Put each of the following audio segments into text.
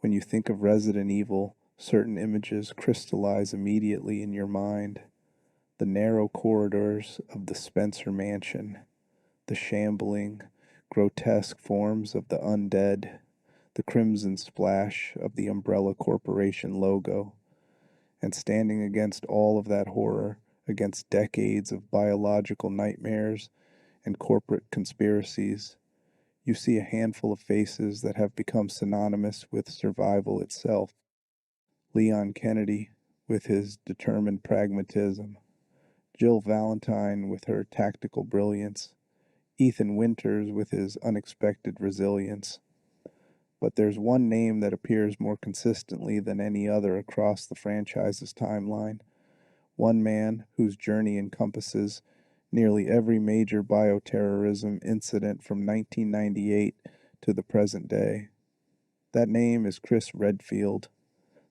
When you think of Resident Evil, certain images crystallize immediately in your mind. The narrow corridors of the Spencer Mansion, the shambling, grotesque forms of the undead, the crimson splash of the Umbrella Corporation logo, and standing against all of that horror, against decades of biological nightmares and corporate conspiracies, you see a handful of faces that have become synonymous with survival itself. Leon Kennedy, with his determined pragmatism, Jill Valentine with her tactical brilliance, Ethan Winters with his unexpected resilience. But there's one name that appears more consistently than any other across the franchise's timeline, one man whose journey encompasses nearly every major bioterrorism incident from 1998 to the present day. That name is Chris Redfield.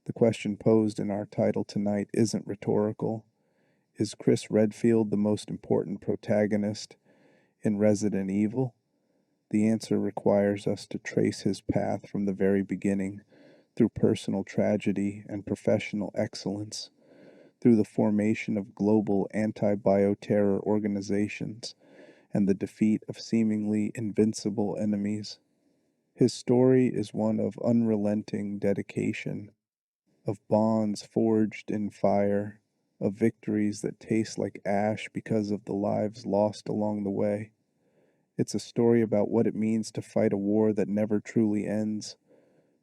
The question posed in our title tonight isn't rhetorical. Is Chris Redfield the most important protagonist in Resident Evil? The answer requires us to trace his path from the very beginning, through personal tragedy and professional excellence, through the formation of global anti-bioterror organizations and the defeat of seemingly invincible enemies. His story is one of unrelenting dedication, of bonds forged in fire, of victories that taste like ash because of the lives lost along the way. It's a story about what it means to fight a war that never truly ends,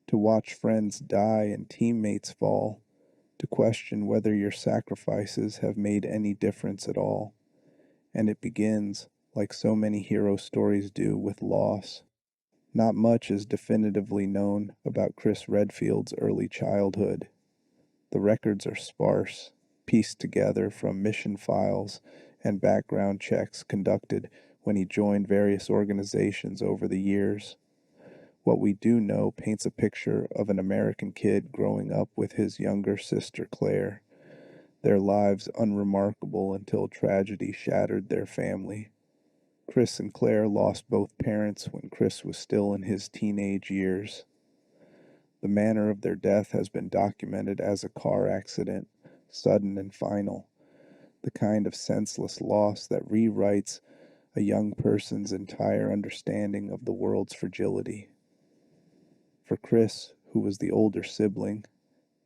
to watch friends die and teammates fall, to question whether your sacrifices have made any difference at all. And it begins, like so many hero stories do, with loss. Not much is definitively known about Chris Redfield's early childhood. The records are sparse, pieced together from mission files and background checks conducted when he joined various organizations over the years. What we do know paints a picture of an American kid growing up with his younger sister Claire, their lives unremarkable until tragedy shattered their family. Chris and Claire lost both parents when Chris was still in his teenage years. The manner of their death has been documented as a car accident, sudden and final, the kind of senseless loss that rewrites a young person's entire understanding of the world's fragility. For Chris, who was the older sibling,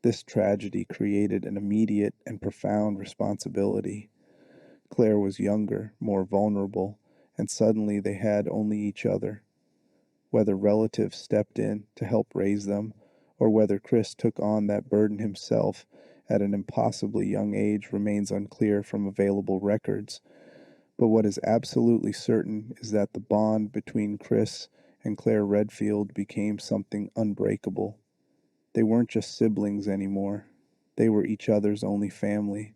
this tragedy created an immediate and profound responsibility. Claire was younger, more vulnerable, and suddenly they had only each other. Whether relatives stepped in to help raise them, or whether Chris took on that burden himself at an impossibly young age remains unclear from available records. But what is absolutely certain is that the bond between Chris and Claire Redfield became something unbreakable. They weren't just siblings anymore. They were each other's only family,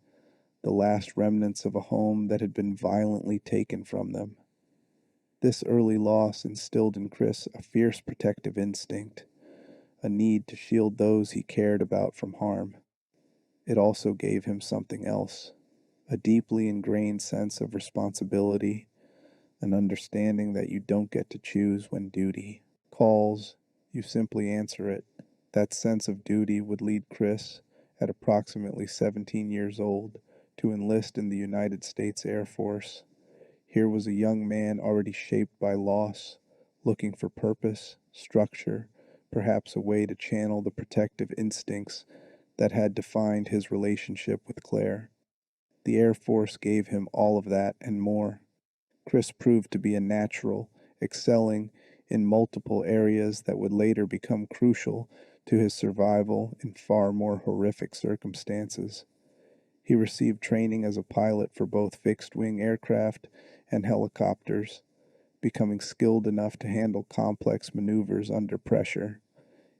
the last remnants of a home that had been violently taken from them. This early loss instilled in Chris a fierce protective instinct, a need to shield those he cared about from harm. It also gave him something else, a deeply ingrained sense of responsibility, an understanding that you don't get to choose when duty calls, you simply answer it. That sense of duty would lead Chris, at approximately 17 years old, to enlist in the United States Air Force. Here was a young man already shaped by loss, looking for purpose, structure, perhaps a way to channel the protective instincts that had defined his relationship with Claire. The Air Force gave him all of that and more. Chris proved to be a natural, excelling in multiple areas that would later become crucial to his survival in far more horrific circumstances. He received training as a pilot for both fixed-wing aircraft and helicopters, becoming skilled enough to handle complex maneuvers under pressure.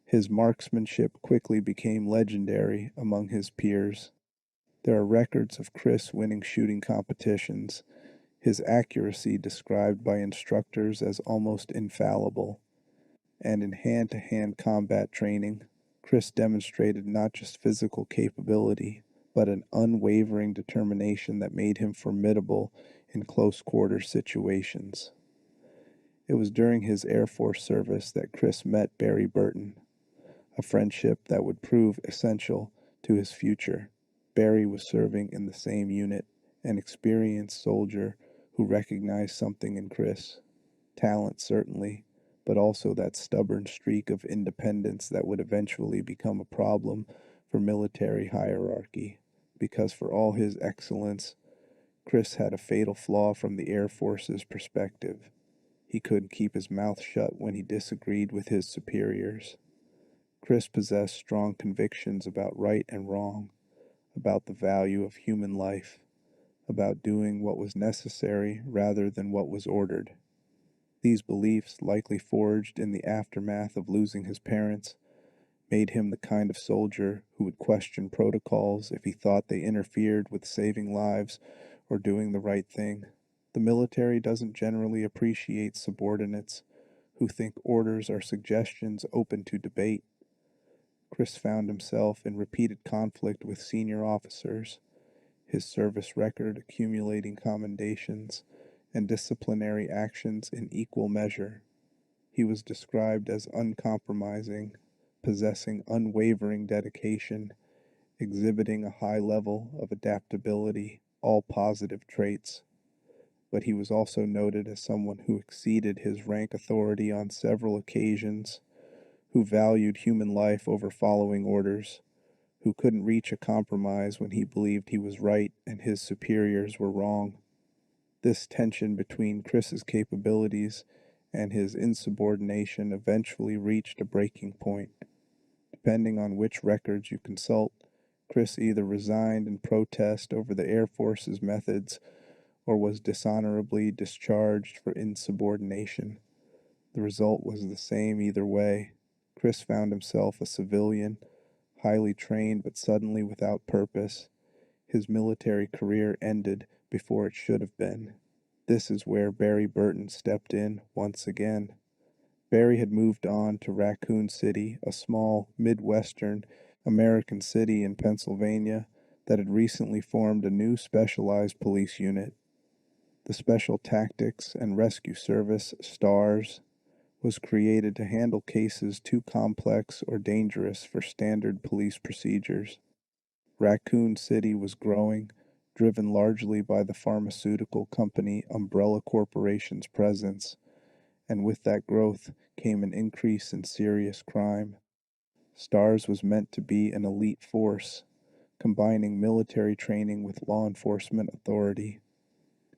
His marksmanship quickly became legendary among his peers. There are records of Chris winning shooting competitions, his accuracy described by instructors as almost infallible. And in hand-to-hand combat training, Chris demonstrated not just physical capability, but an unwavering determination that made him formidable in close-quarter situations. It was during his Air Force service that Chris met Barry Burton, a friendship that would prove essential to his future. Barry was serving in the same unit, an experienced soldier who recognized something in Chris. Talent, certainly, but also that stubborn streak of independence that would eventually become a problem for military hierarchy. Because for all his excellence, Chris had a fatal flaw from the Air Force's perspective. He couldn't keep his mouth shut when he disagreed with his superiors. Chris possessed strong convictions about right and wrong, about the value of human life, about doing what was necessary rather than what was ordered. These beliefs, likely forged in the aftermath of losing his parents, made him the kind of soldier who would question protocols if he thought they interfered with saving lives or doing the right thing. The military doesn't generally appreciate subordinates who think orders are suggestions open to debate. Chris found himself in repeated conflict with senior officers, his service record accumulating commendations and disciplinary actions in equal measure. He was described as uncompromising, possessing unwavering dedication, exhibiting a high level of adaptability, all positive traits. But he was also noted as someone who exceeded his rank authority on several occasions, who valued human life over following orders, who couldn't reach a compromise when he believed he was right and his superiors were wrong. This tension between Chris's capabilities and his insubordination eventually reached a breaking point. Depending on which records you consult, Chris either resigned in protest over the Air Force's methods or was dishonorably discharged for insubordination. The result was the same either way. Chris found himself a civilian, highly trained but suddenly without purpose. His military career ended before it should have been. This is where Barry Burton stepped in once again. Barry had moved on to Raccoon City, a small Midwestern American city in Pennsylvania that had recently formed a new specialized police unit. The Special Tactics and Rescue Service, S.T.A.R.S, was created to handle cases too complex or dangerous for standard police procedures. Raccoon City was growing, driven largely by the pharmaceutical company Umbrella Corporation's presence, and with that growth came an increase in serious crime. S.T.A.R.S was meant to be an elite force, combining military training with law enforcement authority.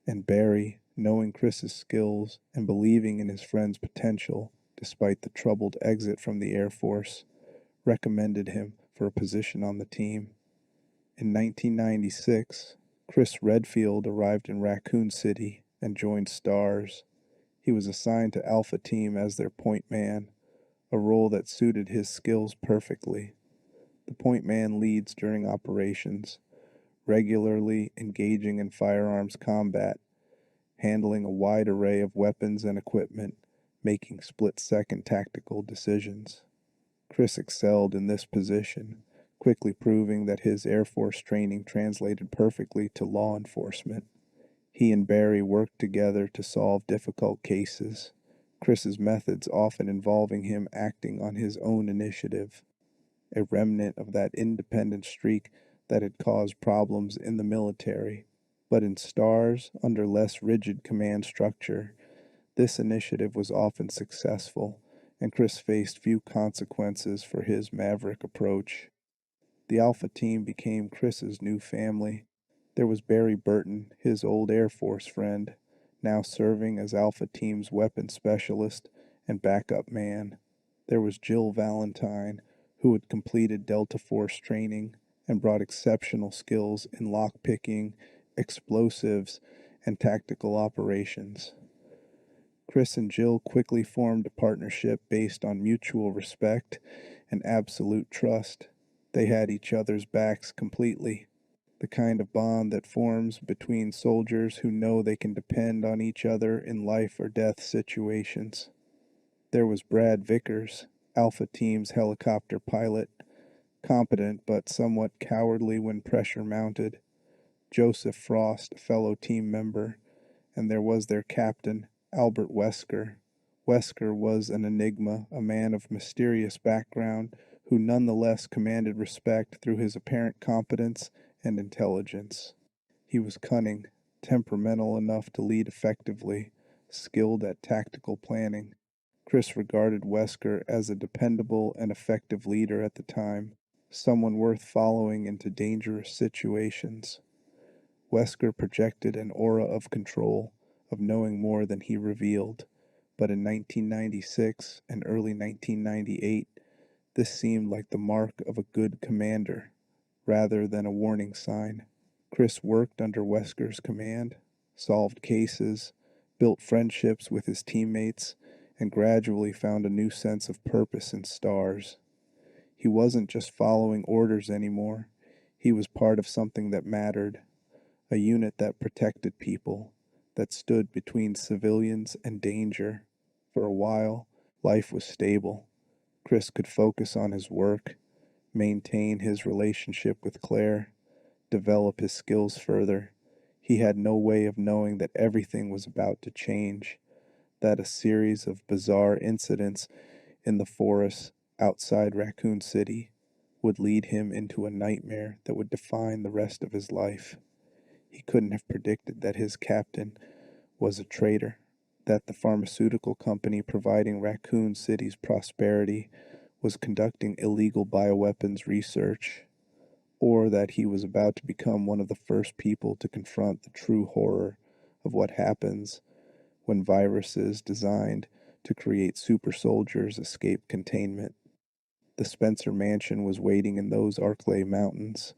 And Barry, knowing Chris's skills and believing in his friend's potential, despite the troubled exit from the Air Force, recommended him for a position on the team. In 1996, Chris Redfield arrived in Raccoon City and joined S.T.A.R.S. He was assigned to Alpha Team as their point man, a role that suited his skills perfectly. The point man leads during operations, regularly engaging in firearms combat, handling a wide array of weapons and equipment, making split-second tactical decisions. Chris excelled in this position, quickly proving that his Air Force training translated perfectly to law enforcement. He and Barry worked together to solve difficult cases, Chris's methods often involving him acting on his own initiative, a remnant of that independent streak that had caused problems in the military. But in S.T.A.R.S, under less rigid command structure, this initiative was often successful, and Chris faced few consequences for his maverick approach. The Alpha Team became Chris's new family. There was Barry Burton, his old Air Force friend, now serving as Alpha Team's weapons specialist and backup man. There was Jill Valentine, who had completed Delta Force training and brought exceptional skills in lockpicking, explosives, and tactical operations. Chris and Jill quickly formed a partnership based on mutual respect and absolute trust. They had each other's backs completely, the kind of bond that forms between soldiers who know they can depend on each other in life or death situations. There was Brad Vickers, Alpha Team's helicopter pilot, competent but somewhat cowardly when pressure mounted. Joseph Frost, a fellow team member, and there was their captain, Albert Wesker. Wesker was an enigma, a man of mysterious background who nonetheless commanded respect through his apparent competence and intelligence. He was cunning, temperamental enough to lead effectively, skilled at tactical planning. Chris regarded Wesker as a dependable and effective leader at the time, someone worth following into dangerous situations. Wesker projected an aura of control, of knowing more than he revealed, but in 1996 and early 1998, this seemed like the mark of a good commander, rather than a warning sign. Chris worked under Wesker's command, solved cases, built friendships with his teammates, and gradually found a new sense of purpose in S.T.A.R.S. He wasn't just following orders anymore. He was part of something that mattered, a unit that protected people, that stood between civilians and danger. For a while, life was stable. Chris could focus on his work, maintain his relationship with Claire, develop his skills further. He had no way of knowing that everything was about to change, that a series of bizarre incidents in the forest outside Raccoon City would lead him into a nightmare that would define the rest of his life. He couldn't have predicted that his captain was a traitor, that the pharmaceutical company providing Raccoon City's prosperity was conducting illegal bioweapons research, or that he was about to become one of the first people to confront the true horror of what happens when viruses designed to create super soldiers escape containment. The Spencer Mansion was waiting in those Arklay Mountains,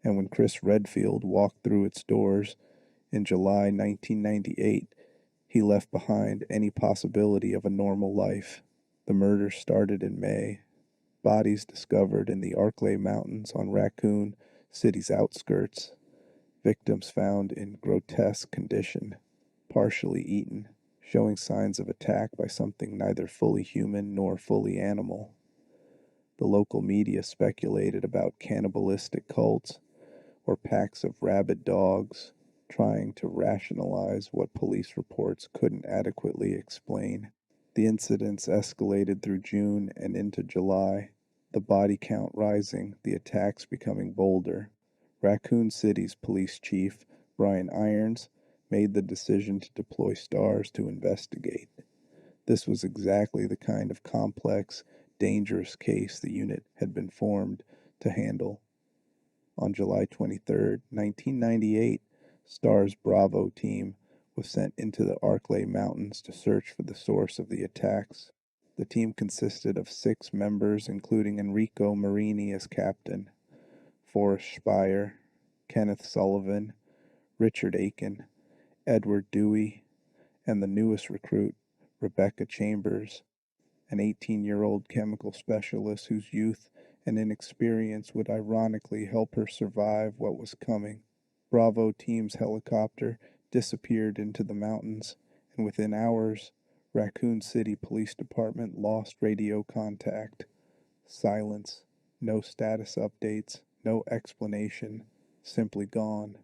and when Chris Redfield walked through its doors in July 1998, he left behind any possibility of a normal life. The murder started in May. Bodies discovered in the Arklay Mountains on Raccoon City's outskirts. Victims found in grotesque condition, partially eaten, showing signs of attack by something neither fully human nor fully animal. The local media speculated about cannibalistic cults or packs of rabid dogs, trying to rationalize what police reports couldn't adequately explain. The incidents escalated through June and into July, the body count rising, the attacks becoming bolder. Raccoon City's police chief, Brian Irons, made the decision to deploy S.T.A.R.S to investigate. This was exactly the kind of complex, dangerous case the unit had been formed to handle. On July 23, 1998, S.T.A.R.'s Bravo team was sent into the Arklay Mountains to search for the source of the attacks. The team consisted of 6 members, including Enrico Marini as captain, Forrest Speyer, Kenneth Sullivan, Richard Aiken, Edward Dewey, and the newest recruit, Rebecca Chambers, an 18-year-old chemical specialist whose youth and inexperience would ironically help her survive what was coming. Bravo team's helicopter disappeared into the mountains, and within hours, Raccoon City Police Department lost radio contact. Silence, no status updates, no explanation, simply gone.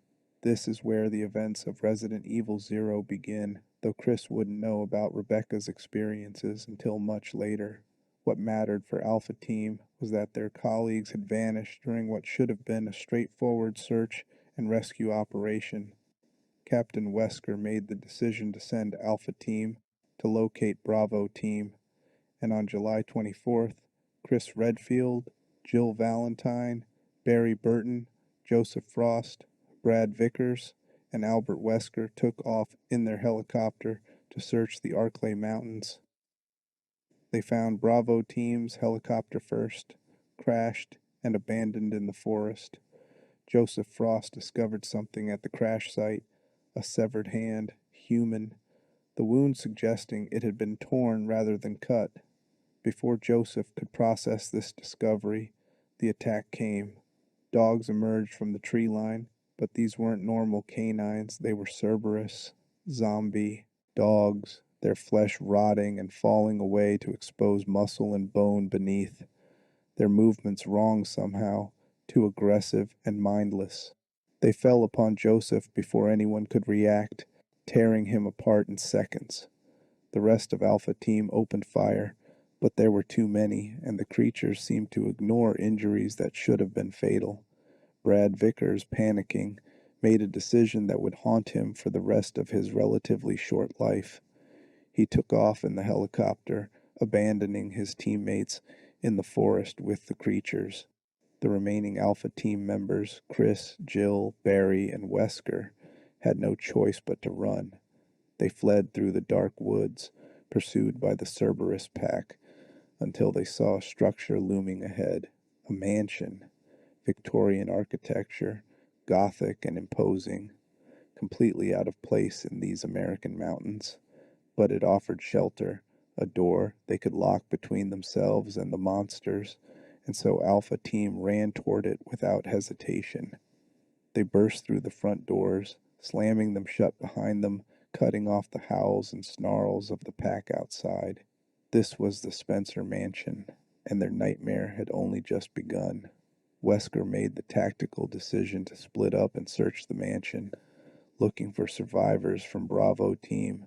This is where the events of Resident Evil Zero begin, though Chris wouldn't know about Rebecca's experiences until much later. What mattered for Alpha Team was that their colleagues had vanished during what should have been a straightforward search and rescue operation. Captain Wesker made the decision to send Alpha Team to locate Bravo Team, and on July 24th, Chris Redfield, Jill Valentine, Barry Burton, Joseph Frost, Brad Vickers, and Albert Wesker took off in their helicopter to search the Arklay Mountains. They found Bravo Team's helicopter first, crashed, and abandoned in the forest. Joseph Frost discovered something at the crash site, a severed hand, human, the wound suggesting it had been torn rather than cut. Before Joseph could process this discovery, the attack came. Dogs emerged from the tree line, but these weren't normal canines, they were Cerberus, zombie dogs, their flesh rotting and falling away to expose muscle and bone beneath, their movements wrong somehow, too aggressive and mindless. They fell upon Joseph before anyone could react, tearing him apart in seconds. The rest of Alpha Team opened fire, But there were too many, and the creatures seemed to ignore injuries that should have been fatal. Brad Vickers, panicking, made a decision that would haunt him for the rest of his relatively short life. He took off in the helicopter, abandoning his teammates in the forest with the creatures. The remaining Alpha team members, Chris, Jill, Barry, and Wesker, had no choice but to run. They fled through the dark woods, pursued by the Cerberus pack, until they saw a structure looming ahead, a mansion, Victorian architecture, Gothic and imposing, completely out of place in these American mountains. But it offered shelter, a door they could lock between themselves and the monsters, and so Alpha Team ran toward it without hesitation. They burst through the front doors, slamming them shut behind them, cutting off the howls and snarls of the pack outside. This was the Spencer mansion, and their nightmare had only just begun. Wesker made the tactical decision to split up and search the mansion, looking for survivors from Bravo Team,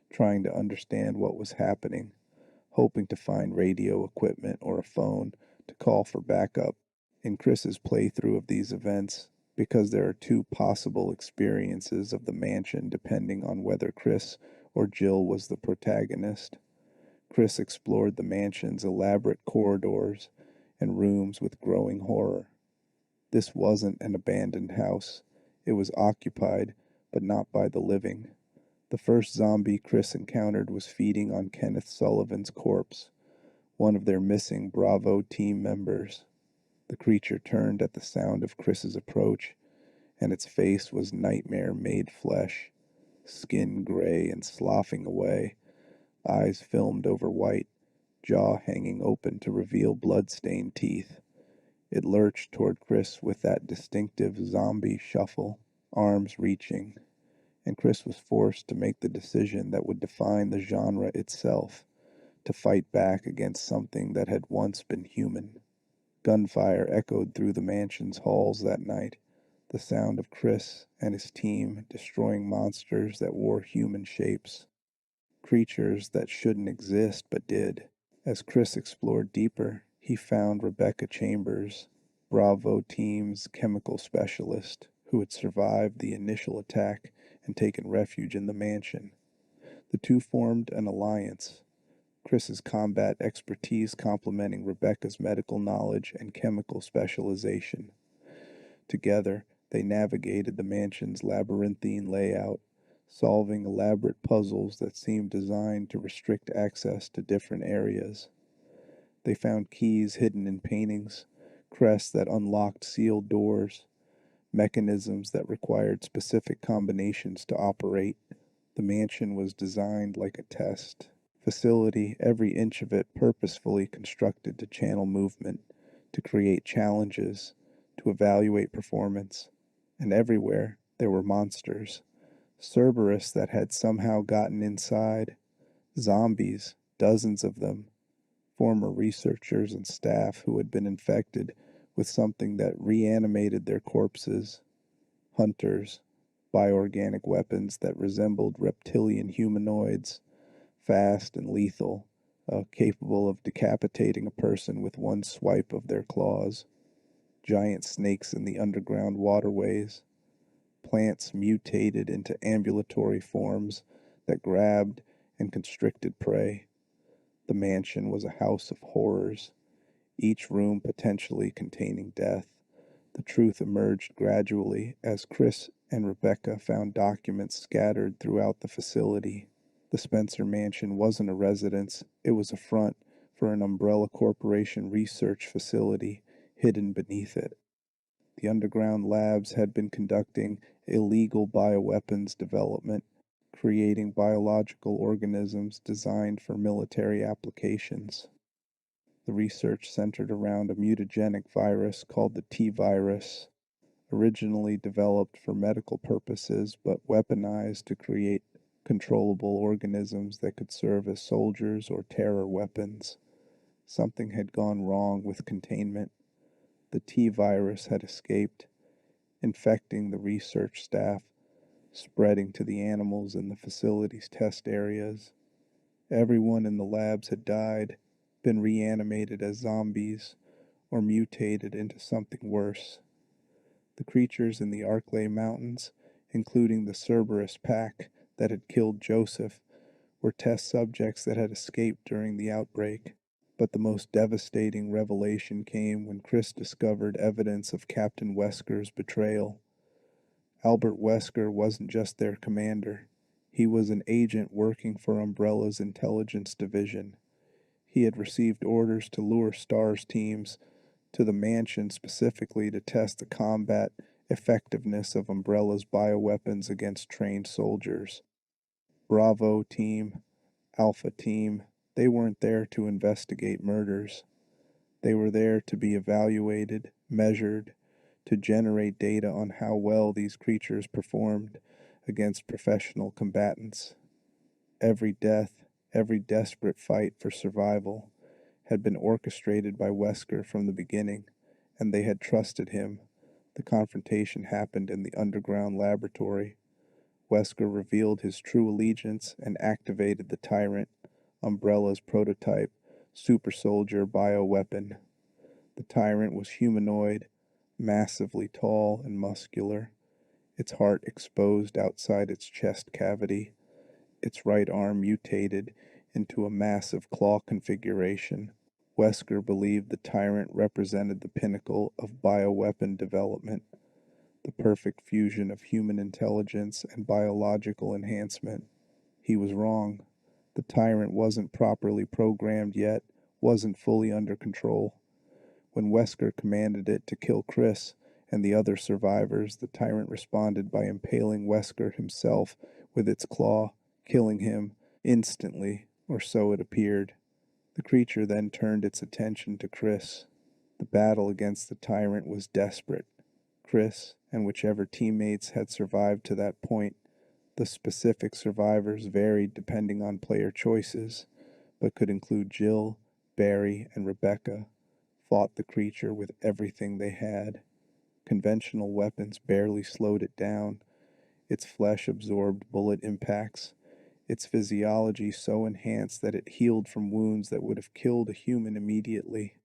trying to understand what was happening, hoping to find radio equipment or a phone to call for backup. In Chris's playthrough of these events, because there are two possible experiences of the mansion depending on whether Chris or Jill was the protagonist, Chris explored the mansion's elaborate corridors and rooms with growing horror. This wasn't an abandoned house. It was occupied, but not by the living. The first zombie Chris encountered was feeding on Kenneth Sullivan's corpse, one of their missing Bravo team members. The creature turned at the sound of Chris's approach, and its face was nightmare-made flesh, skin gray and sloughing away, eyes filmed over white, jaw hanging open to reveal blood-stained teeth. It lurched toward Chris with that distinctive zombie shuffle, arms reaching, and Chris was forced to make the decision that would define the genre itself, to fight back against something that had once been human. Gunfire echoed through the mansion's halls that night, the sound of Chris and his team destroying monsters that wore human shapes, creatures that shouldn't exist but did. As Chris explored deeper, he found Rebecca Chambers, Bravo Team's chemical specialist, who had survived the initial attack and taken refuge in the mansion. The two formed an alliance, Chris's combat expertise complementing Rebecca's medical knowledge and chemical specialization. Together, they navigated the mansion's labyrinthine layout, solving elaborate puzzles that seemed designed to restrict access to different areas. They found keys hidden in paintings, crests that unlocked sealed doors, mechanisms that required specific combinations to operate. The mansion was designed like a test facility, every inch of it purposefully constructed to channel movement, to create challenges, to evaluate performance. And everywhere there were monsters, Cerberus that had somehow gotten inside, zombies, dozens of them, former researchers and staff who had been infected with something that reanimated their corpses, hunters, bioorganic weapons that resembled reptilian humanoids, fast and lethal, capable of decapitating a person with one swipe of their claws, giant snakes in the underground waterways, plants mutated into ambulatory forms that grabbed and constricted prey. The mansion was a house of horrors, each room potentially containing death. The truth emerged gradually as Chris and Rebecca found documents scattered throughout the facility. The Spencer mansion wasn't a residence, it was a front for an umbrella corporation research facility hidden beneath it. The underground labs had been conducting illegal bioweapons development, creating biological organisms designed for military applications. The research centered around a mutagenic virus called the T-virus, originally developed for medical purposes but weaponized to create controllable organisms that could serve as soldiers or terror weapons. Something had gone wrong with containment. The T-virus had escaped, infecting the research staff, spreading to the animals in the facility's test areas. Everyone in the labs had died, been reanimated as zombies, or mutated into something worse. The creatures in the Arklay Mountains, including the Cerberus pack that had killed Joseph, were test subjects that had escaped during the outbreak. But the most devastating revelation came when Chris discovered evidence of Captain Wesker's betrayal. Albert Wesker wasn't just their commander. He was an agent working for Umbrella's intelligence division. He had received orders to lure S.T.A.R.S teams to the mansion specifically to test the combat effectiveness of Umbrella's bioweapons against trained soldiers. Bravo team, Alpha team, they weren't there to investigate murders. They were there to be evaluated, measured, to generate data on how well these creatures performed against professional combatants. Every death, every desperate fight for survival had been orchestrated by Wesker from the beginning, and they had trusted him. The confrontation happened in the underground laboratory. Wesker revealed his true allegiance and activated the Tyrant, Umbrella's prototype super soldier bioweapon. The Tyrant was humanoid, massively tall and muscular, its heart exposed outside its chest cavity, its right arm mutated into a massive claw configuration. Wesker believed the Tyrant represented the pinnacle of bioweapon development, the perfect fusion of human intelligence and biological enhancement. He was wrong. The Tyrant wasn't properly programmed yet, wasn't fully under control. When Wesker commanded it to kill Chris and the other survivors, the Tyrant responded by impaling Wesker himself with its claw, killing him instantly, or so it appeared. The creature then turned its attention to Chris. The battle against the Tyrant was desperate. Chris, and whichever teammates had survived to that point, the specific survivors varied depending on player choices, but could include Jill, Barry, and Rebecca, fought the creature with everything they had. Conventional weapons barely slowed it down. Its flesh absorbed bullet impacts, its physiology so enhanced that it healed from wounds that would have killed a human immediately.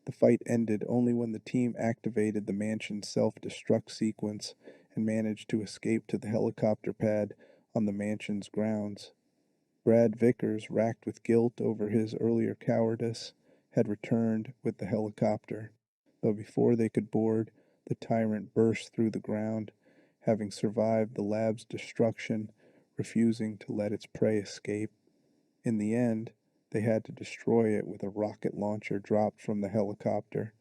The fight ended only when the team activated the mansion's self-destruct sequence and managed to escape to the helicopter pad on the mansion's grounds. Brad Vickers, racked with guilt over his earlier cowardice, had returned with the helicopter, but before they could board, the Tyrant burst through the ground, having survived the lab's destruction, refusing to let its prey escape. In the end, they had to destroy it with a rocket launcher dropped from the helicopter,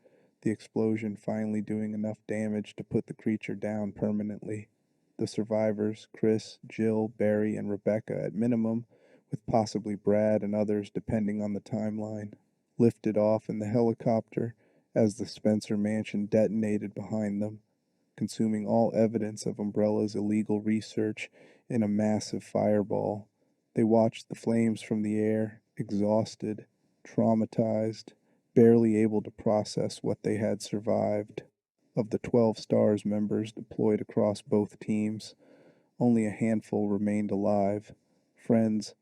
the explosion finally doing enough damage to put the creature down permanently. The survivors, Chris, Jill, Barry, and Rebecca at minimum, with possibly Brad and others depending on the timeline, lifted off in the helicopter as the Spencer mansion detonated behind them, consuming all evidence of Umbrella's illegal research in a massive fireball. They watched the flames from the air, exhausted, traumatized, barely able to process what they had survived. Of the 12 S.T.A.R.S members deployed across both teams, only a handful remained alive. Friends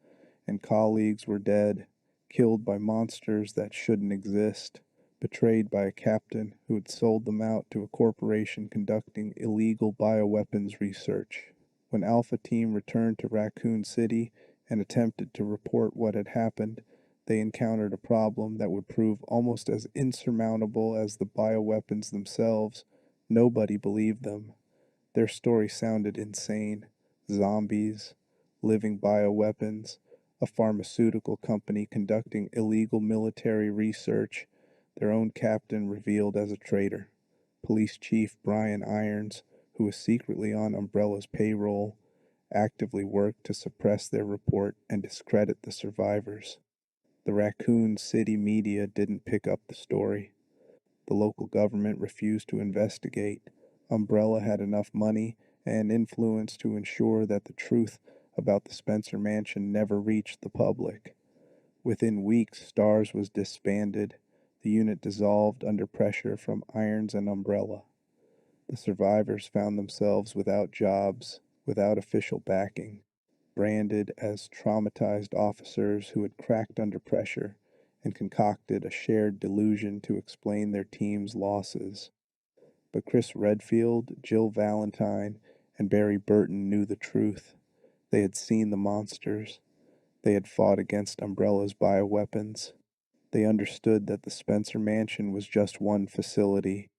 and colleagues were dead, killed by monsters that shouldn't exist, betrayed by a captain who had sold them out to a corporation conducting illegal bioweapons research. When Alpha Team returned to Raccoon City and attempted to report what had happened, they encountered a problem that would prove almost as insurmountable as the bioweapons themselves. Nobody believed them. Their story sounded insane. Zombies, living bioweapons, a pharmaceutical company conducting illegal military research, their own captain revealed as a traitor. Police Chief Brian Irons, who was secretly on Umbrella's payroll, actively worked to suppress their report and discredit the survivors. The Raccoon City media didn't pick up the story. The local government refused to investigate. Umbrella had enough money and influence to ensure that the truth about the Spencer mansion never reached the public. Within weeks, S.T.A.R.S was disbanded, the unit dissolved under pressure from Irons and Umbrella. The survivors found themselves without jobs, without official backing, branded as traumatized officers who had cracked under pressure and concocted a shared delusion to explain their team's losses. But Chris Redfield, Jill Valentine, and Barry Burton knew the truth. They had seen the monsters. They had fought against Umbrella's bioweapons. They understood that the Spencer Mansion was just one facility,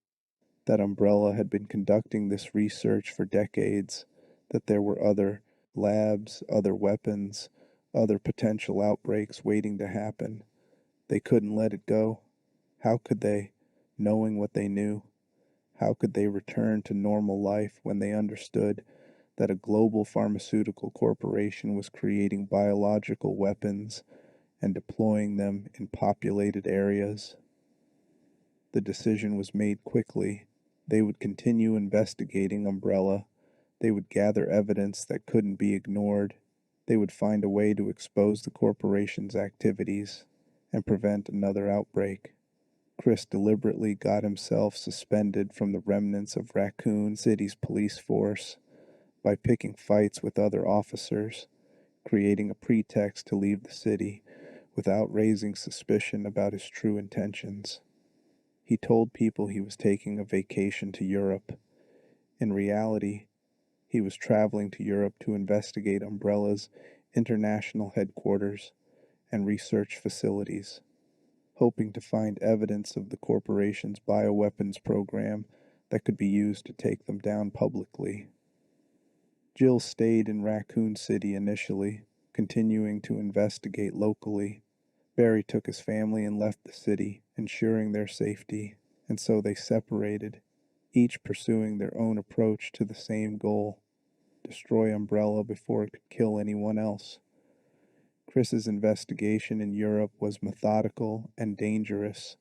that Umbrella had been conducting this research for decades, that there were other labs, other weapons, other potential outbreaks waiting to happen. They couldn't let it go. How could they, knowing what they knew? How could they return to normal life when they understood that a global pharmaceutical corporation was creating biological weapons and deploying them in populated areas? The decision was made quickly. They would continue investigating Umbrella. They would gather evidence that couldn't be ignored. They would find a way to expose the corporation's activities and prevent another outbreak. Chris deliberately got himself suspended from the remnants of Raccoon City's police force by picking fights with other officers, creating a pretext to leave the city without raising suspicion about his true intentions. He told people he was taking a vacation to Europe. In reality, he was traveling to Europe to investigate Umbrella's international headquarters and research facilities, hoping to find evidence of the corporation's bioweapons program that could be used to take them down publicly. Jill stayed in Raccoon City initially, continuing to investigate locally. Barry took his family and left the city, ensuring their safety, and so they separated, each pursuing their own approach to the same goal: destroy Umbrella before it could kill anyone else. Chris's investigation in Europe was methodical and dangerous.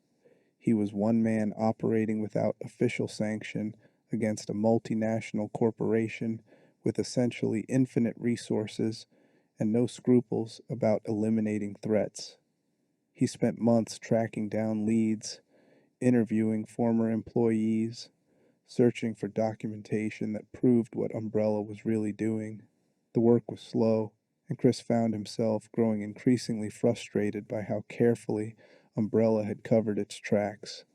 He was one man operating without official sanction against a multinational corporation with essentially infinite resources and no scruples about eliminating threats. He spent months tracking down leads, interviewing former employees, searching for documentation that proved what Umbrella was really doing. The work was slow, and Chris found himself growing increasingly frustrated by how carefully Umbrella had covered its tracks.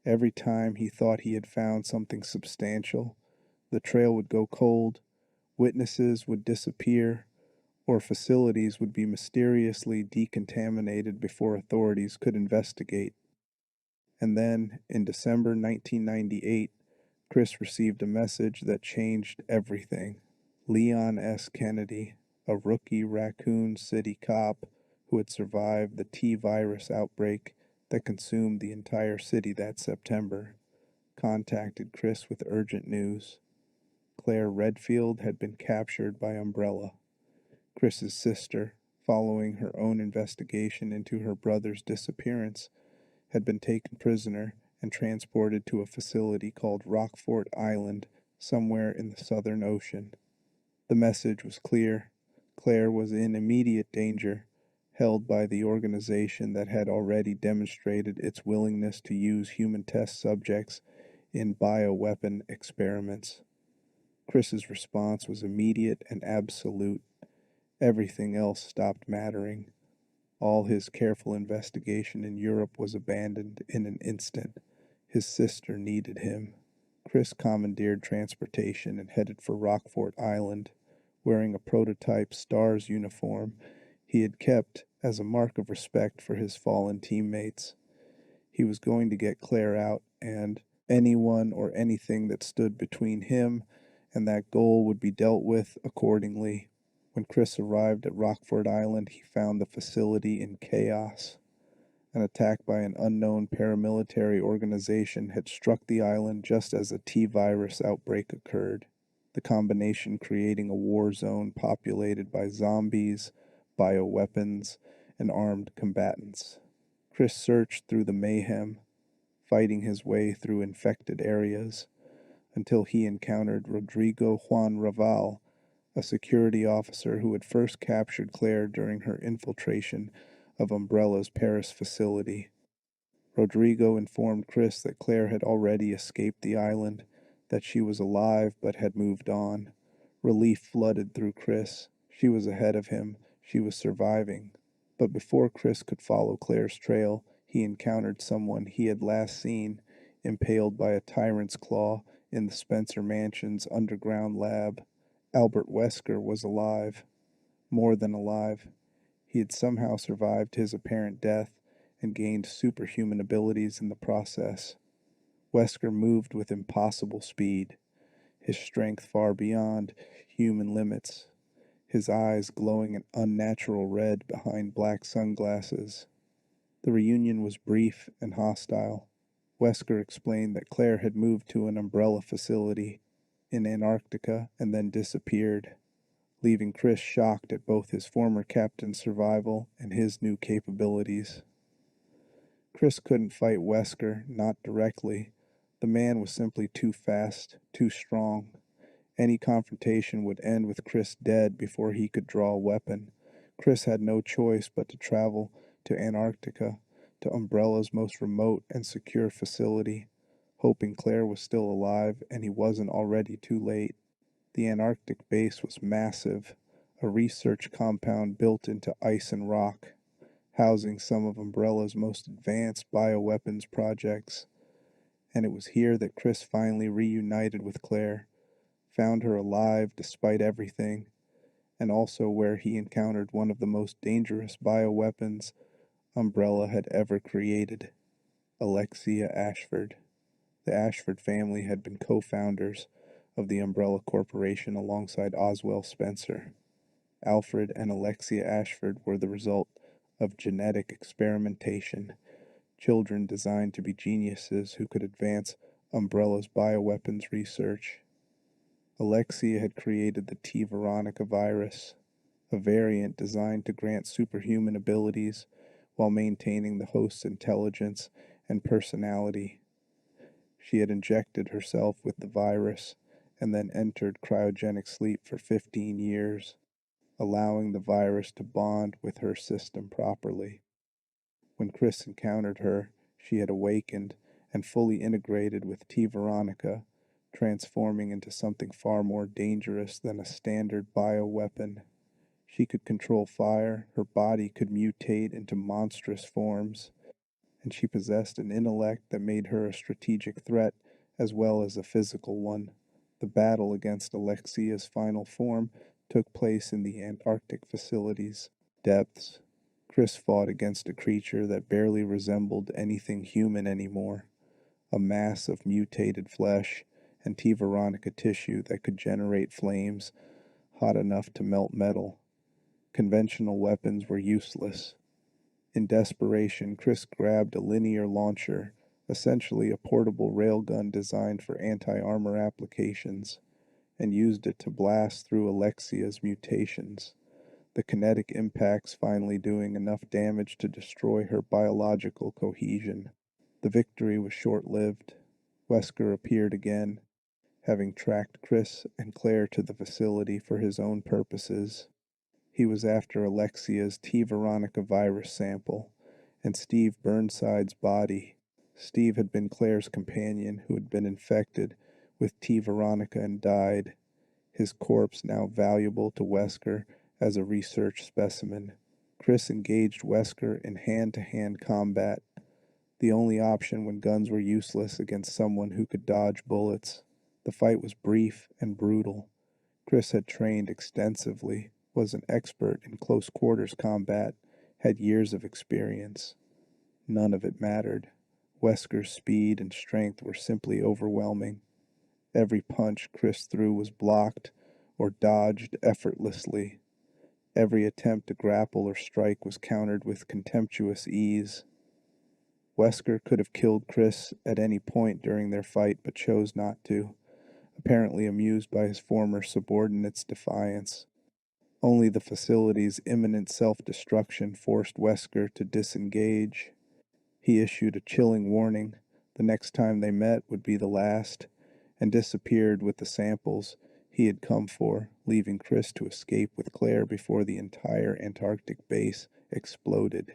Every time he thought he had found something substantial, the trail would go cold, witnesses would disappear, or facilities would be mysteriously decontaminated before authorities could investigate. And then, in December 1998, Chris received a message that changed everything. Leon S. Kennedy, a rookie Raccoon City cop who had survived the T-virus outbreak that consumed the entire city that September, contacted Chris with urgent news. Claire Redfield had been captured by Umbrella. Chris's sister, following her own investigation into her brother's disappearance, had been taken prisoner and transported to a facility called Rockfort Island, somewhere in the Southern Ocean. The message was clear. Claire was in immediate danger, held by the organization that had already demonstrated its willingness to use human test subjects in bioweapon experiments. Chris's response was immediate and absolute. Everything else stopped mattering. All his careful investigation in Europe was abandoned in an instant. His sister needed him. Chris commandeered transportation and headed for Rockfort Island, wearing a prototype S.T.A.R.S uniform he had kept as a mark of respect for his fallen teammates. He was going to get Claire out, and anyone or anything that stood between him and that goal would be dealt with accordingly. When Chris arrived at Rockfort Island, he found the facility in chaos. An attack by an unknown paramilitary organization had struck the island just as a T-virus outbreak occurred, the combination creating a war zone populated by zombies, bioweapons, and armed combatants. Chris searched through the mayhem, fighting his way through infected areas, until he encountered Rodrigo Juan Raval, a security officer who had first captured Claire during her infiltration of Umbrella's Paris facility. Rodrigo informed Chris that Claire had already escaped the island, that she was alive but had moved on. Relief flooded through Chris. She was ahead of him. She was surviving. But before Chris could follow Claire's trail, he encountered someone he had last seen impaled by a tyrant's claw in the Spencer Mansion's underground lab. Albert Wesker was alive. More than alive. He had somehow survived his apparent death and gained superhuman abilities in the process. Wesker moved with impossible speed, his strength far beyond human limits, his eyes glowing an unnatural red behind black sunglasses. The reunion was brief and hostile. Wesker explained that Claire had moved to an umbrella facility in Antarctica and then disappeared, leaving Chris shocked at both his former captain's survival and his new capabilities. Chris couldn't fight Wesker, not directly. The man was simply too fast, too strong. Any confrontation would end with Chris dead before he could draw a weapon. Chris had no choice but to travel to Antarctica, to Umbrella's most remote and secure facility, hoping Claire was still alive and he wasn't already too late. The Antarctic base was massive, a research compound built into ice and rock, housing some of Umbrella's most advanced bioweapons projects. And it was here that Chris finally reunited with Claire, found her alive despite everything, and also where he encountered one of the most dangerous bioweapons Umbrella had ever created, Alexia Ashford. The Ashford family had been co-founders of the Umbrella Corporation alongside Oswell Spencer. Alfred and Alexia Ashford were the result of genetic experimentation, children designed to be geniuses who could advance Umbrella's bioweapons research. Alexia had created the T. Veronica virus, a variant designed to grant superhuman abilities while maintaining the host's intelligence and personality. She had injected herself with the virus and then entered cryogenic sleep for 15 years, allowing the virus to bond with her system properly. When Chris encountered her, she had awakened and fully integrated with T. Veronica, transforming into something far more dangerous than a standard bioweapon. She could control fire, her body could mutate into monstrous forms, and she possessed an intellect that made her a strategic threat as well as a physical one. The battle against Alexia's final form took place in the Antarctic facility's depths. Chris fought against a creature that barely resembled anything human anymore, a mass of mutated flesh and T. Veronica tissue that could generate flames hot enough to melt metal. Conventional weapons were useless. In desperation, Chris grabbed a linear launcher, essentially a portable railgun designed for anti-armor applications, and used it to blast through Alexia's mutations, the kinetic impacts finally doing enough damage to destroy her biological cohesion. The victory was short-lived. Wesker appeared again, having tracked Chris and Claire to the facility for his own purposes. He was after Alexia's T. Veronica virus sample and Steve Burnside's body. Steve had been Claire's companion who had been infected with T. Veronica and died, his corpse now valuable to Wesker as a research specimen. Chris engaged Wesker in hand-to-hand combat, the only option when guns were useless against someone who could dodge bullets. The fight was brief and brutal. Chris had trained extensively, was an expert in close quarters combat, had years of experience. None of it mattered. Wesker's speed and strength were simply overwhelming. Every punch Chris threw was blocked or dodged effortlessly. Every attempt to grapple or strike was countered with contemptuous ease. Wesker could have killed Chris at any point during their fight, but chose not to, apparently amused by his former subordinate's defiance. Only the facility's imminent self-destruction forced Wesker to disengage. He issued a chilling warning. The next time they met would be the last, and disappeared with the samples he had come for, leaving Chris to escape with Claire before the entire Antarctic base exploded.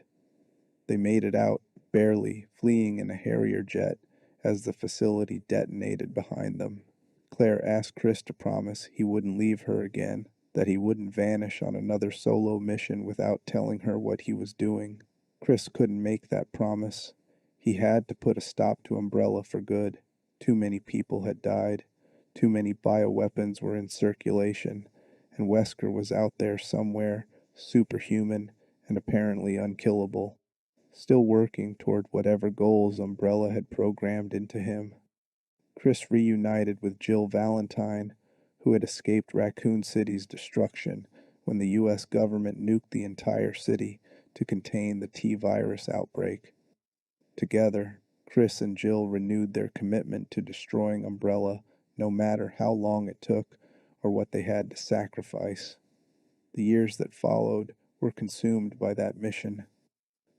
They made it out, barely, fleeing in a Harrier jet as the facility detonated behind them. Claire asked Chris to promise he wouldn't leave her again. that he wouldn't vanish on another solo mission without telling her what he was doing. Chris couldn't make that promise. He had to put a stop to Umbrella for good. Too many people had died. Too many bioweapons were in circulation, and Wesker was out there somewhere, superhuman and apparently unkillable, still working toward whatever goals Umbrella had programmed into him. Chris reunited with Jill Valentine, who had escaped Raccoon City's destruction when the U.S. government nuked the entire city to contain the T-virus outbreak. Together, Chris and Jill renewed their commitment to destroying Umbrella no matter how long it took or what they had to sacrifice. The years that followed were consumed by that mission.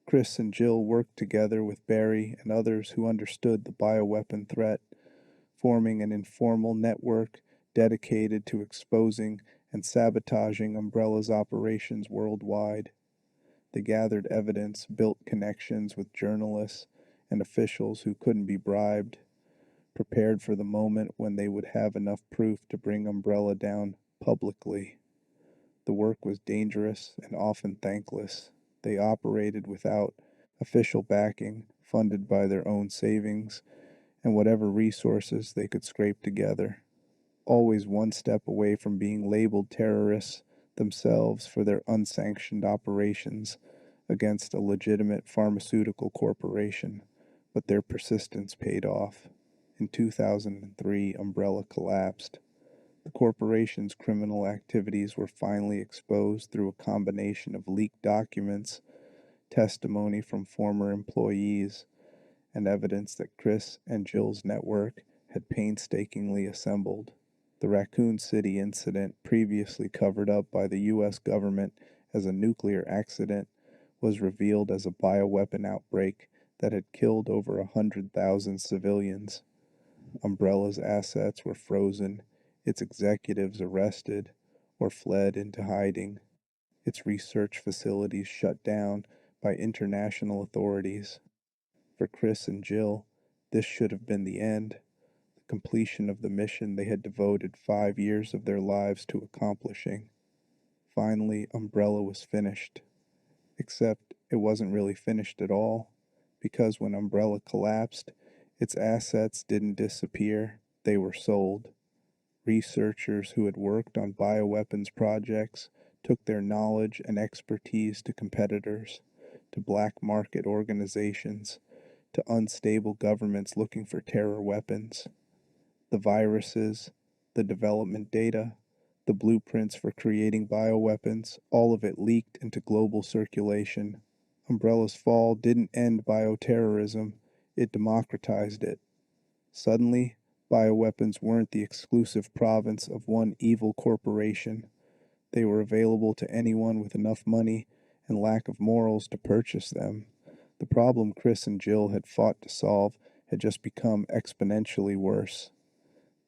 Chris and Jill worked together with Barry and others who understood the bioweapon threat, forming an informal network dedicated to exposing and sabotaging Umbrella's operations worldwide. They gathered evidence, built connections with journalists and officials who couldn't be bribed, prepared for the moment when they would have enough proof to bring Umbrella down publicly. The work was dangerous and often thankless. They operated without official backing, funded by their own savings and whatever resources they could scrape together, always one step away from being labeled terrorists themselves for their unsanctioned operations against a legitimate pharmaceutical corporation. But their persistence paid off. In 2003, Umbrella collapsed. The corporation's criminal activities were finally exposed through a combination of leaked documents, testimony from former employees, and evidence that Chris and Jill's network had painstakingly assembled. The Raccoon City incident, previously covered up by the U.S. government as a nuclear accident, was revealed as a bioweapon outbreak that had killed over 100,000 civilians. Umbrella's assets were frozen, its executives arrested or fled into hiding, its research facilities shut down by international authorities. For Chris and Jill, this should have been the end, the completion of the mission they had devoted 5 years of their lives to accomplishing. Finally, Umbrella was finished. Except it wasn't really finished at all, because when Umbrella collapsed, its assets didn't disappear, they were sold. Researchers who had worked on bioweapons projects took their knowledge and expertise to competitors, to black market organizations, to unstable governments looking for terror weapons. The viruses, the development data, the blueprints for creating bioweapons, all of it leaked into global circulation. Umbrella's fall didn't end bioterrorism, it democratized it. Suddenly, bioweapons weren't the exclusive province of one evil corporation. They were available to anyone with enough money and lack of morals to purchase them. The problem Chris and Jill had fought to solve had just become exponentially worse.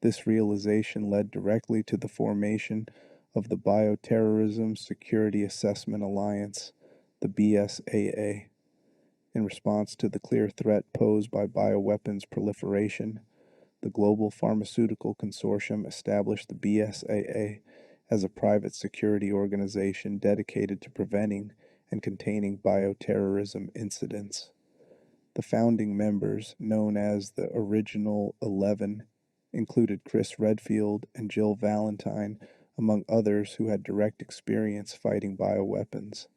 This realization led directly to the formation of the Bioterrorism Security Assessment Alliance, the BSAA. In response to the clear threat posed by bioweapons proliferation, the Global Pharmaceutical Consortium established the BSAA as a private security organization dedicated to preventing and containing bioterrorism incidents. The founding members, known as the Original 11, included Chris Redfield and Jill Valentine, among others who had direct experience fighting bioweapons.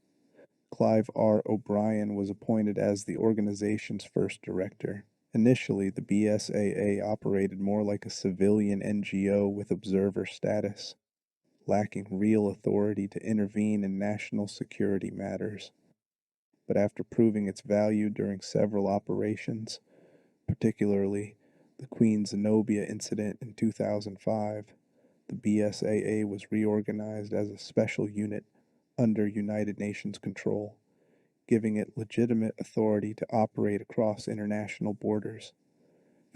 Clive R. O'Brien was appointed as the organization's first director. Initially, the BSAA operated more like a civilian NGO with observer status, lacking real authority to intervene in national security matters. But after proving its value during several operations, particularly the Queen Zenobia incident in 2005, the BSAA was reorganized as a special unit under United Nations control, giving it legitimate authority to operate across international borders.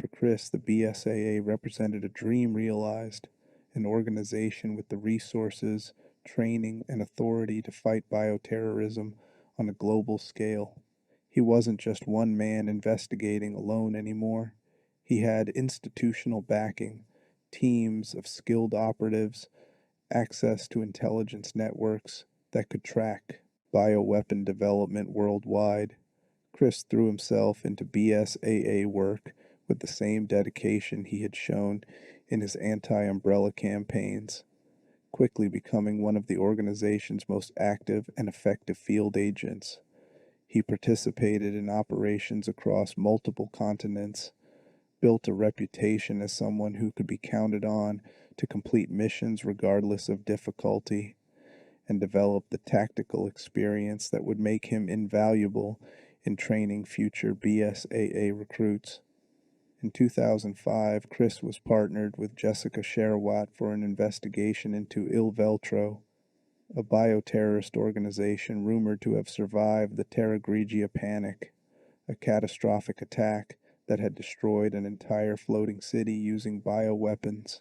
For Chris, the BSAA represented a dream realized, an organization with the resources, training, and authority to fight bioterrorism on a global scale. He wasn't just one man investigating alone anymore. He had institutional backing, teams of skilled operatives, access to intelligence networks that could track bioweapon development worldwide. Chris threw himself into BSAA work with the same dedication he had shown in his anti-umbrella campaigns, quickly becoming one of the organization's most active and effective field agents. He participated in operations across multiple continents, built a reputation as someone who could be counted on to complete missions regardless of difficulty, and developed the tactical experience that would make him invaluable in training future BSAA recruits. In 2005, Chris was partnered with Jessica Sherwatt for an investigation into Il Veltro, a bioterrorist organization rumored to have survived the Terra Grigia panic, a catastrophic attack that had destroyed an entire floating city using bioweapons.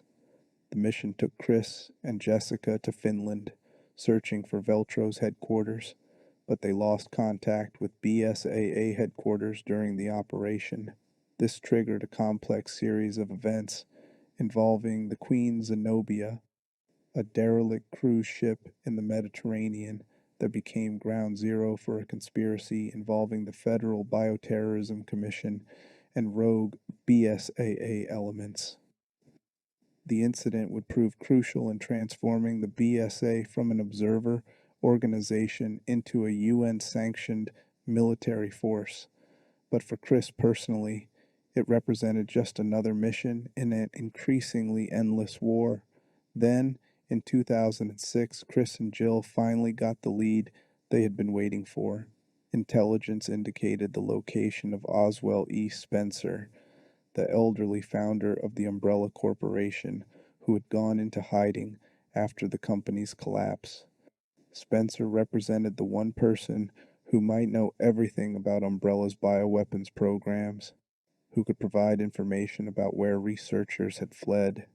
The mission took Chris and Jessica to Finland, searching for Veltro's headquarters, but they lost contact with BSAA headquarters during the operation. This triggered a complex series of events involving the Queen Zenobia, a derelict cruise ship in the Mediterranean that became ground zero for a conspiracy involving the Federal Bioterrorism Commission and rogue BSAA elements. The incident would prove crucial in transforming the BSA from an observer organization into a UN-sanctioned military force. But for Chris personally, it represented just another mission in an increasingly endless war. Then, in 2006, Chris and Jill finally got the lead they had been waiting for. Intelligence indicated the location of Oswell E. Spencer, the elderly founder of the Umbrella Corporation, who had gone into hiding after the company's collapse. Spencer represented the one person who might know everything about Umbrella's bioweapons programs, who could provide information about where researchers had fled,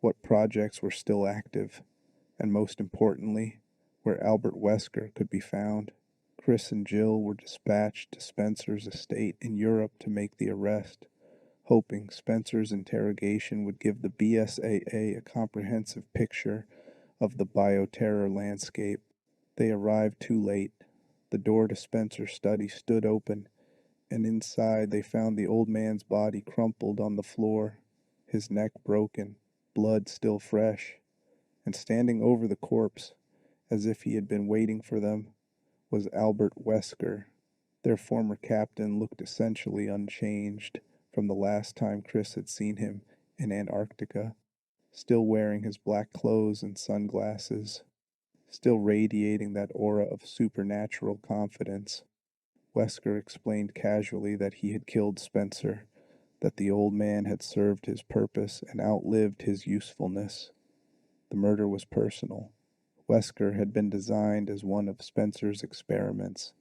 what projects were still active, and most importantly, where Albert Wesker could be found. Chris and Jill were dispatched to Spencer's estate in Europe to make the arrest, hoping Spencer's interrogation would give the BSAA a comprehensive picture of the bioterror landscape. They arrived too late. The door to Spencer's study stood open, and inside they found the old man's body crumpled on the floor, his neck broken, blood still fresh, and standing over the corpse, as if he had been waiting for them, was Albert Wesker. Their former captain looked essentially unchanged from the last time Chris had seen him in Antarctica, still wearing his black clothes and sunglasses, still radiating that aura of supernatural confidence. Wesker explained casually that he had killed Spencer, that the old man had served his purpose and outlived his usefulness. The murder was personal. Wesker had been designed as one of Spencer's experiments,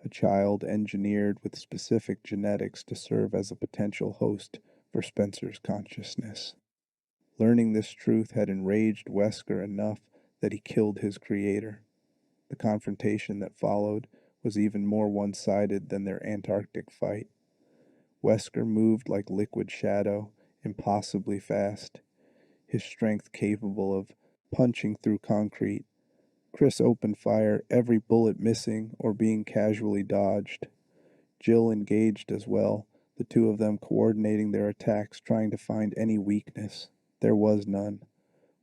a child engineered with specific genetics to serve as a potential host for Spencer's consciousness. Learning this truth had enraged Wesker enough that he killed his creator. The confrontation that followed was even more one-sided than their Antarctic fight. Wesker moved like liquid shadow, impossibly fast, his strength capable of punching through concrete. Chris opened fire, every bullet missing or being casually dodged. Jill engaged as well, the two of them coordinating their attacks, trying to find any weakness. There was none.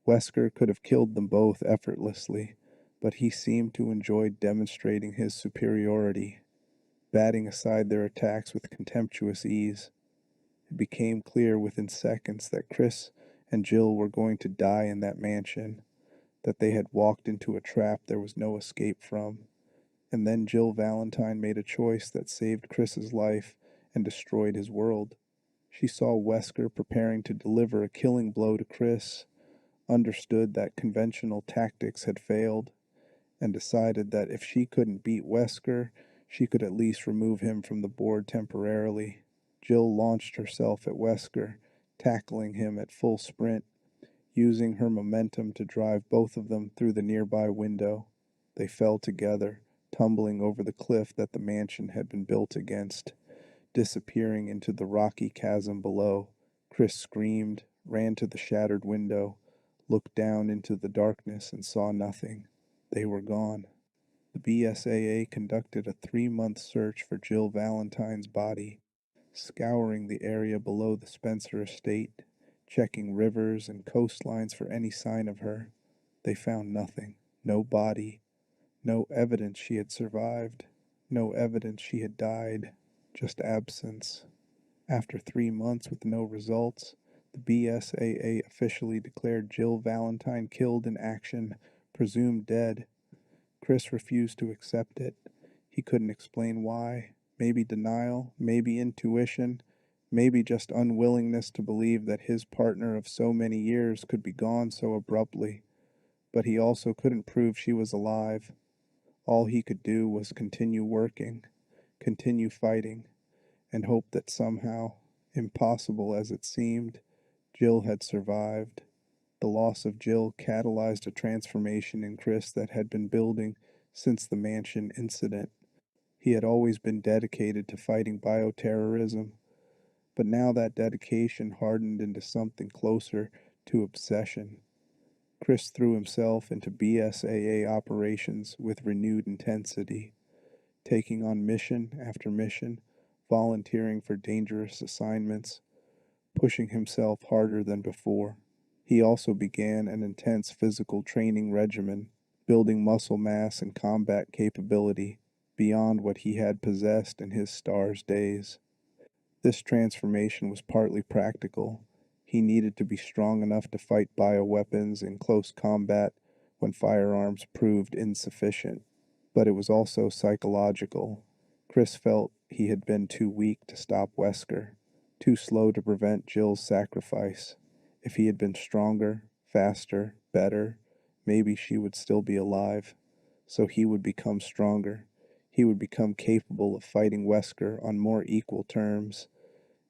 Wesker could have killed them both effortlessly, but he seemed to enjoy demonstrating his superiority, batting aside their attacks with contemptuous ease. It became clear within seconds that Chris and Jill were going to die in that mansion, that they had walked into a trap there was no escape from. And then Jill Valentine made a choice that saved Chris's life and destroyed his world. She saw Wesker preparing to deliver a killing blow to Chris, understood that conventional tactics had failed, and decided that if she couldn't beat Wesker, she could at least remove him from the board temporarily. Jill launched herself at Wesker, tackling him at full sprint, using her momentum to drive both of them through the nearby window. They fell together, tumbling over the cliff that the mansion had been built against, disappearing into the rocky chasm below. Chris screamed, ran to the shattered window, looked down into the darkness and saw nothing. They were gone. The BSAA conducted a 3-month search for Jill Valentine's body, scouring the area below the Spencer estate, checking rivers and coastlines for any sign of her. They found nothing. No body. No evidence she had survived. No evidence she had died. Just absence. After 3 months with no results, the BSAA officially declared Jill Valentine killed in action, presumed dead. Chris refused to accept it. He couldn't explain why. Maybe denial, maybe intuition, maybe just unwillingness to believe that his partner of so many years could be gone so abruptly. But he also couldn't prove she was alive. All he could do was continue working, continue fighting, and hope that somehow, impossible as it seemed, Jill had survived. The loss of Jill catalyzed a transformation in Chris that had been building since the mansion incident. He had always been dedicated to fighting bioterrorism, but now that dedication hardened into something closer to obsession. Chris threw himself into BSAA operations with renewed intensity, taking on mission after mission, volunteering for dangerous assignments, pushing himself harder than before. He also began an intense physical training regimen, building muscle mass and combat capability beyond what he had possessed in his S.T.A.R.S days. This transformation was partly practical. He needed to be strong enough to fight bioweapons in close combat when firearms proved insufficient. But it was also psychological. Chris felt he had been too weak to stop Wesker, too slow to prevent Jill's sacrifice. If he had been stronger, faster, better, maybe she would still be alive. So he would become stronger. He would become capable of fighting Wesker on more equal terms.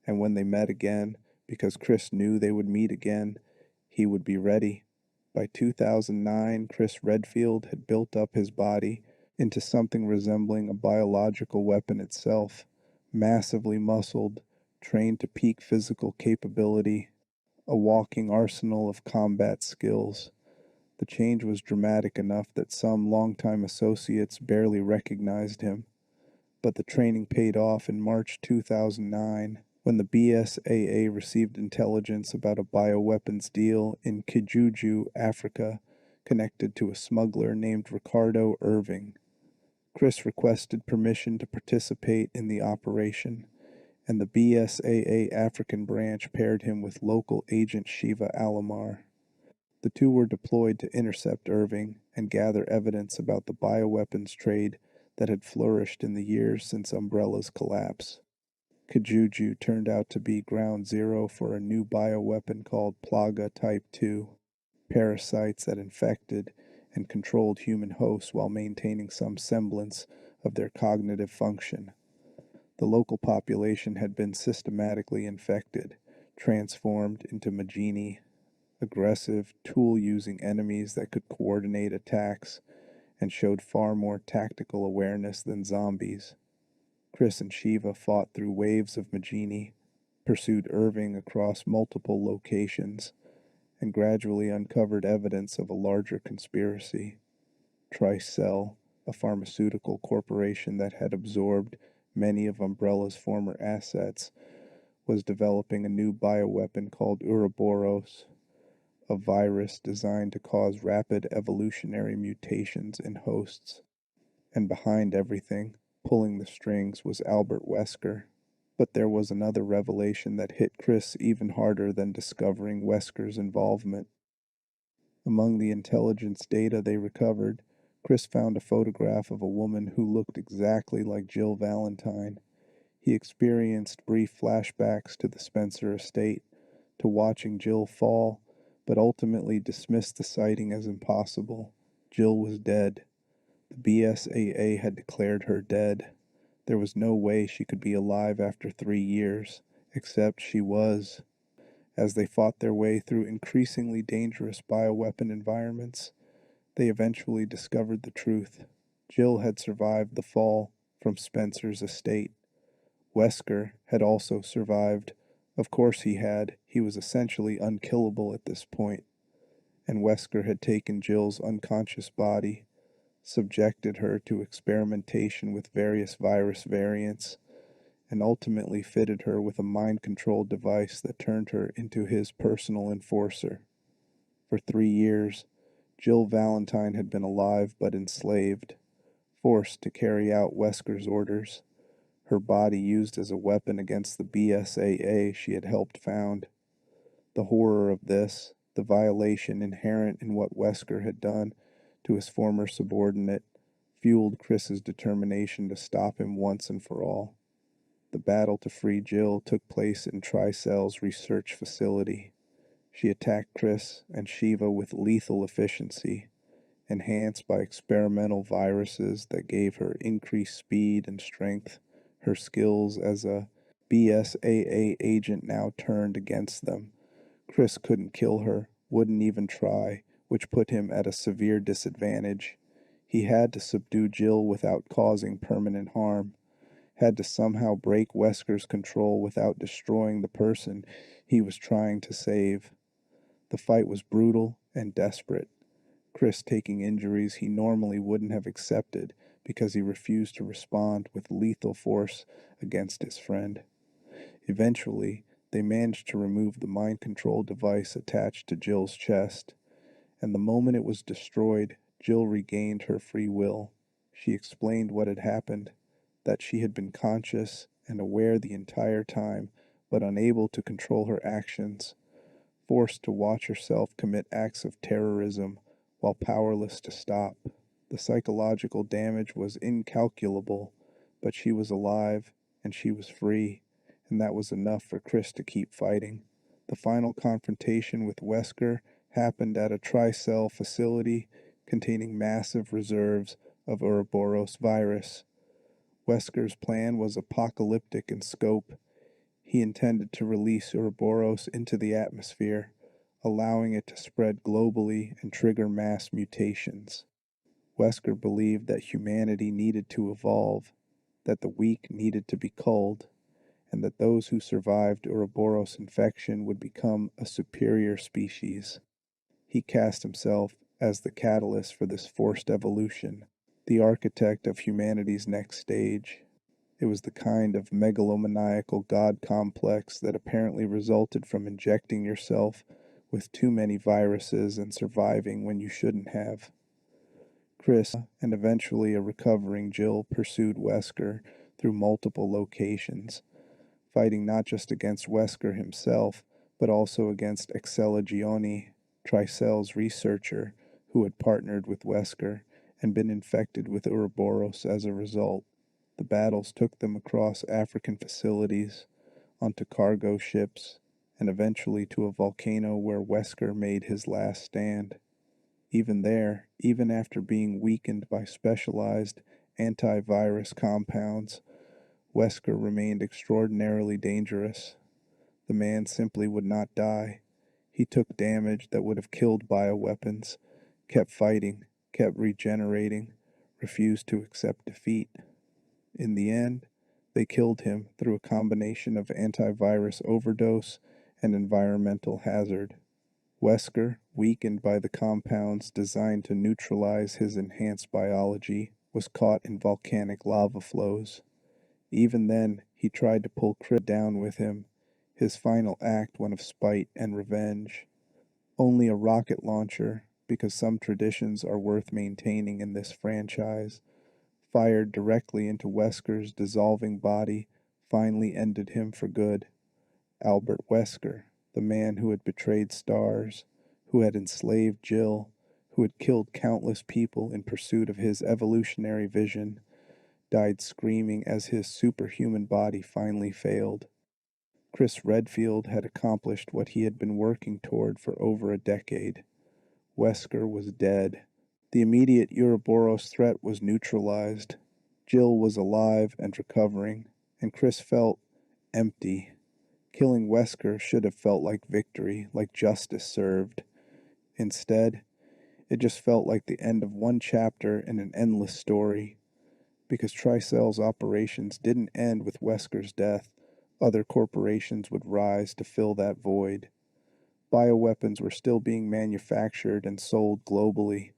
And when they met again, because Chris knew they would meet again, he would be ready. By 2009, Chris Redfield had built up his body into something resembling a biological weapon itself, massively muscled, trained to peak physical capability, a walking arsenal of combat skills. The change was dramatic enough that some longtime associates barely recognized him. But the training paid off in March 2009 when the BSAA received intelligence about a bioweapons deal in Kijuju, Africa, connected to a smuggler named Ricardo Irving. Chris requested permission to participate in the operation, and the BSAA African branch paired him with local agent Shiva Alomar. The two were deployed to intercept Irving and gather evidence about the bioweapons trade that had flourished in the years since Umbrella's collapse. Kijuju turned out to be ground zero for a new bioweapon called Plaga Type 2, parasites that infected and controlled human hosts while maintaining some semblance of their cognitive function. The local population had been systematically infected, transformed into Majini, aggressive, tool-using enemies that could coordinate attacks and showed far more tactical awareness than zombies. Chris and Shiva fought through waves of Majini, pursued Irving across multiple locations, and gradually uncovered evidence of a larger conspiracy. Tricell, a pharmaceutical corporation that had absorbed many of Umbrella's former assets, was developing a new bioweapon called Ouroboros, a virus designed to cause rapid evolutionary mutations in hosts. And behind everything, pulling the strings, was Albert Wesker. But there was another revelation that hit Chris even harder than discovering Wesker's involvement. Among the intelligence data they recovered, Chris found a photograph of a woman who looked exactly like Jill Valentine. He experienced brief flashbacks to the Spencer estate, to watching Jill fall, but ultimately dismissed the sighting as impossible. Jill was dead. The BSAA had declared her dead. There was no way she could be alive after 3 years, except she was. As they fought their way through increasingly dangerous bioweapon environments, they eventually discovered the truth. Jill had survived the fall from Spencer's estate. Wesker had also survived. Of course he had. He was essentially unkillable at this point. and Wesker had taken Jill's unconscious body, subjected her to experimentation with various virus variants, and ultimately fitted her with a mind-controlled device that turned her into his personal enforcer. For 3 years, Jill Valentine had been alive but enslaved, forced to carry out Wesker's orders, her body used as a weapon against the BSAA she had helped found. The horror of this, the violation inherent in what Wesker had done to his former subordinate, fueled Chris's determination to stop him once and for all. The battle to free Jill took place in Tricell's research facility. She attacked Chris and Shiva with lethal efficiency, enhanced by experimental viruses that gave her increased speed and strength. Her skills as a BSAA agent now turned against them. Chris couldn't kill her, wouldn't even try, which put him at a severe disadvantage. He had to subdue Jill without causing permanent harm, had to somehow break Wesker's control without destroying the person he was trying to save. The fight was brutal and desperate, Chris taking injuries he normally wouldn't have accepted because he refused to respond with lethal force against his friend. Eventually, they managed to remove the mind control device attached to Jill's chest, and the moment it was destroyed, Jill regained her free will. She explained what had happened, that she had been conscious and aware the entire time, but unable to control her actions, forced to watch herself commit acts of terrorism while powerless to stop. The psychological damage was incalculable, but she was alive and she was free, and that was enough for Chris to keep fighting. The final confrontation with Wesker happened at a Tricell facility containing massive reserves of Ouroboros virus. Wesker's plan was apocalyptic in scope. He intended to release Ouroboros into the atmosphere, allowing it to spread globally and trigger mass mutations. Wesker believed that humanity needed to evolve, that the weak needed to be culled, and that those who survived Ouroboros infection would become a superior species. He cast himself as the catalyst for this forced evolution, the architect of humanity's next stage. It was the kind of megalomaniacal god complex that apparently resulted from injecting yourself with too many viruses and surviving when you shouldn't have. Chris, and eventually a recovering Jill, pursued Wesker through multiple locations, fighting not just against Wesker himself, but also against Excella Gioni, Tricell's researcher, who had partnered with Wesker and been infected with Ouroboros as a result. The battles took them across African facilities, onto cargo ships, and eventually to a volcano where Wesker made his last stand. Even there, even after being weakened by specialized antivirus compounds, Wesker remained extraordinarily dangerous. The man simply would not die. He took damage that would have killed bioweapons, kept fighting, kept regenerating, refused to accept defeat. In the end, they killed him through a combination of antivirus overdose and environmental hazard. Wesker, weakened by the compounds designed to neutralize his enhanced biology, was caught in volcanic lava flows. Even then, he tried to pull Chris down with him, his final act one of spite and revenge. Only a rocket launcher, because some traditions are worth maintaining in this franchise, fired directly into Wesker's dissolving body, finally ended him for good. Albert Wesker, the man who had betrayed S.T.A.R.S, who had enslaved Jill, who had killed countless people in pursuit of his evolutionary vision, died screaming as his superhuman body finally failed. Chris Redfield had accomplished what he had been working toward for over a decade. Wesker was dead. The immediate Ouroboros threat was neutralized. Jill was alive and recovering, and Chris felt empty. Killing Wesker should have felt like victory, like justice served. Instead, it just felt like the end of one chapter in an endless story. Because Tricell's operations didn't end with Wesker's death, other corporations would rise to fill that void. Bioweapons were still being manufactured and sold globally.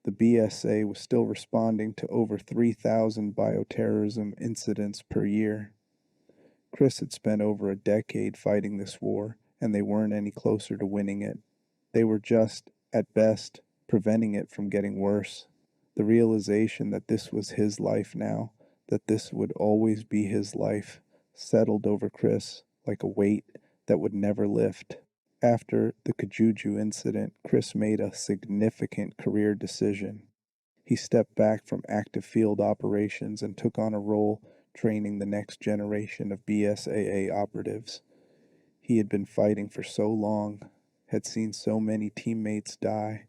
The BSA was still responding to over 3,000 bioterrorism incidents per year. Chris had spent over a decade fighting this war, and they weren't any closer to winning it. They were just, at best, preventing it from getting worse. The realization that this was his life now, that this would always be his life, settled over Chris like a weight that would never lift. After the Kajuju incident, Chris made a significant career decision. He stepped back from active field operations and took on a role training the next generation of BSAA operatives. He had been fighting for so long, had seen so many teammates die,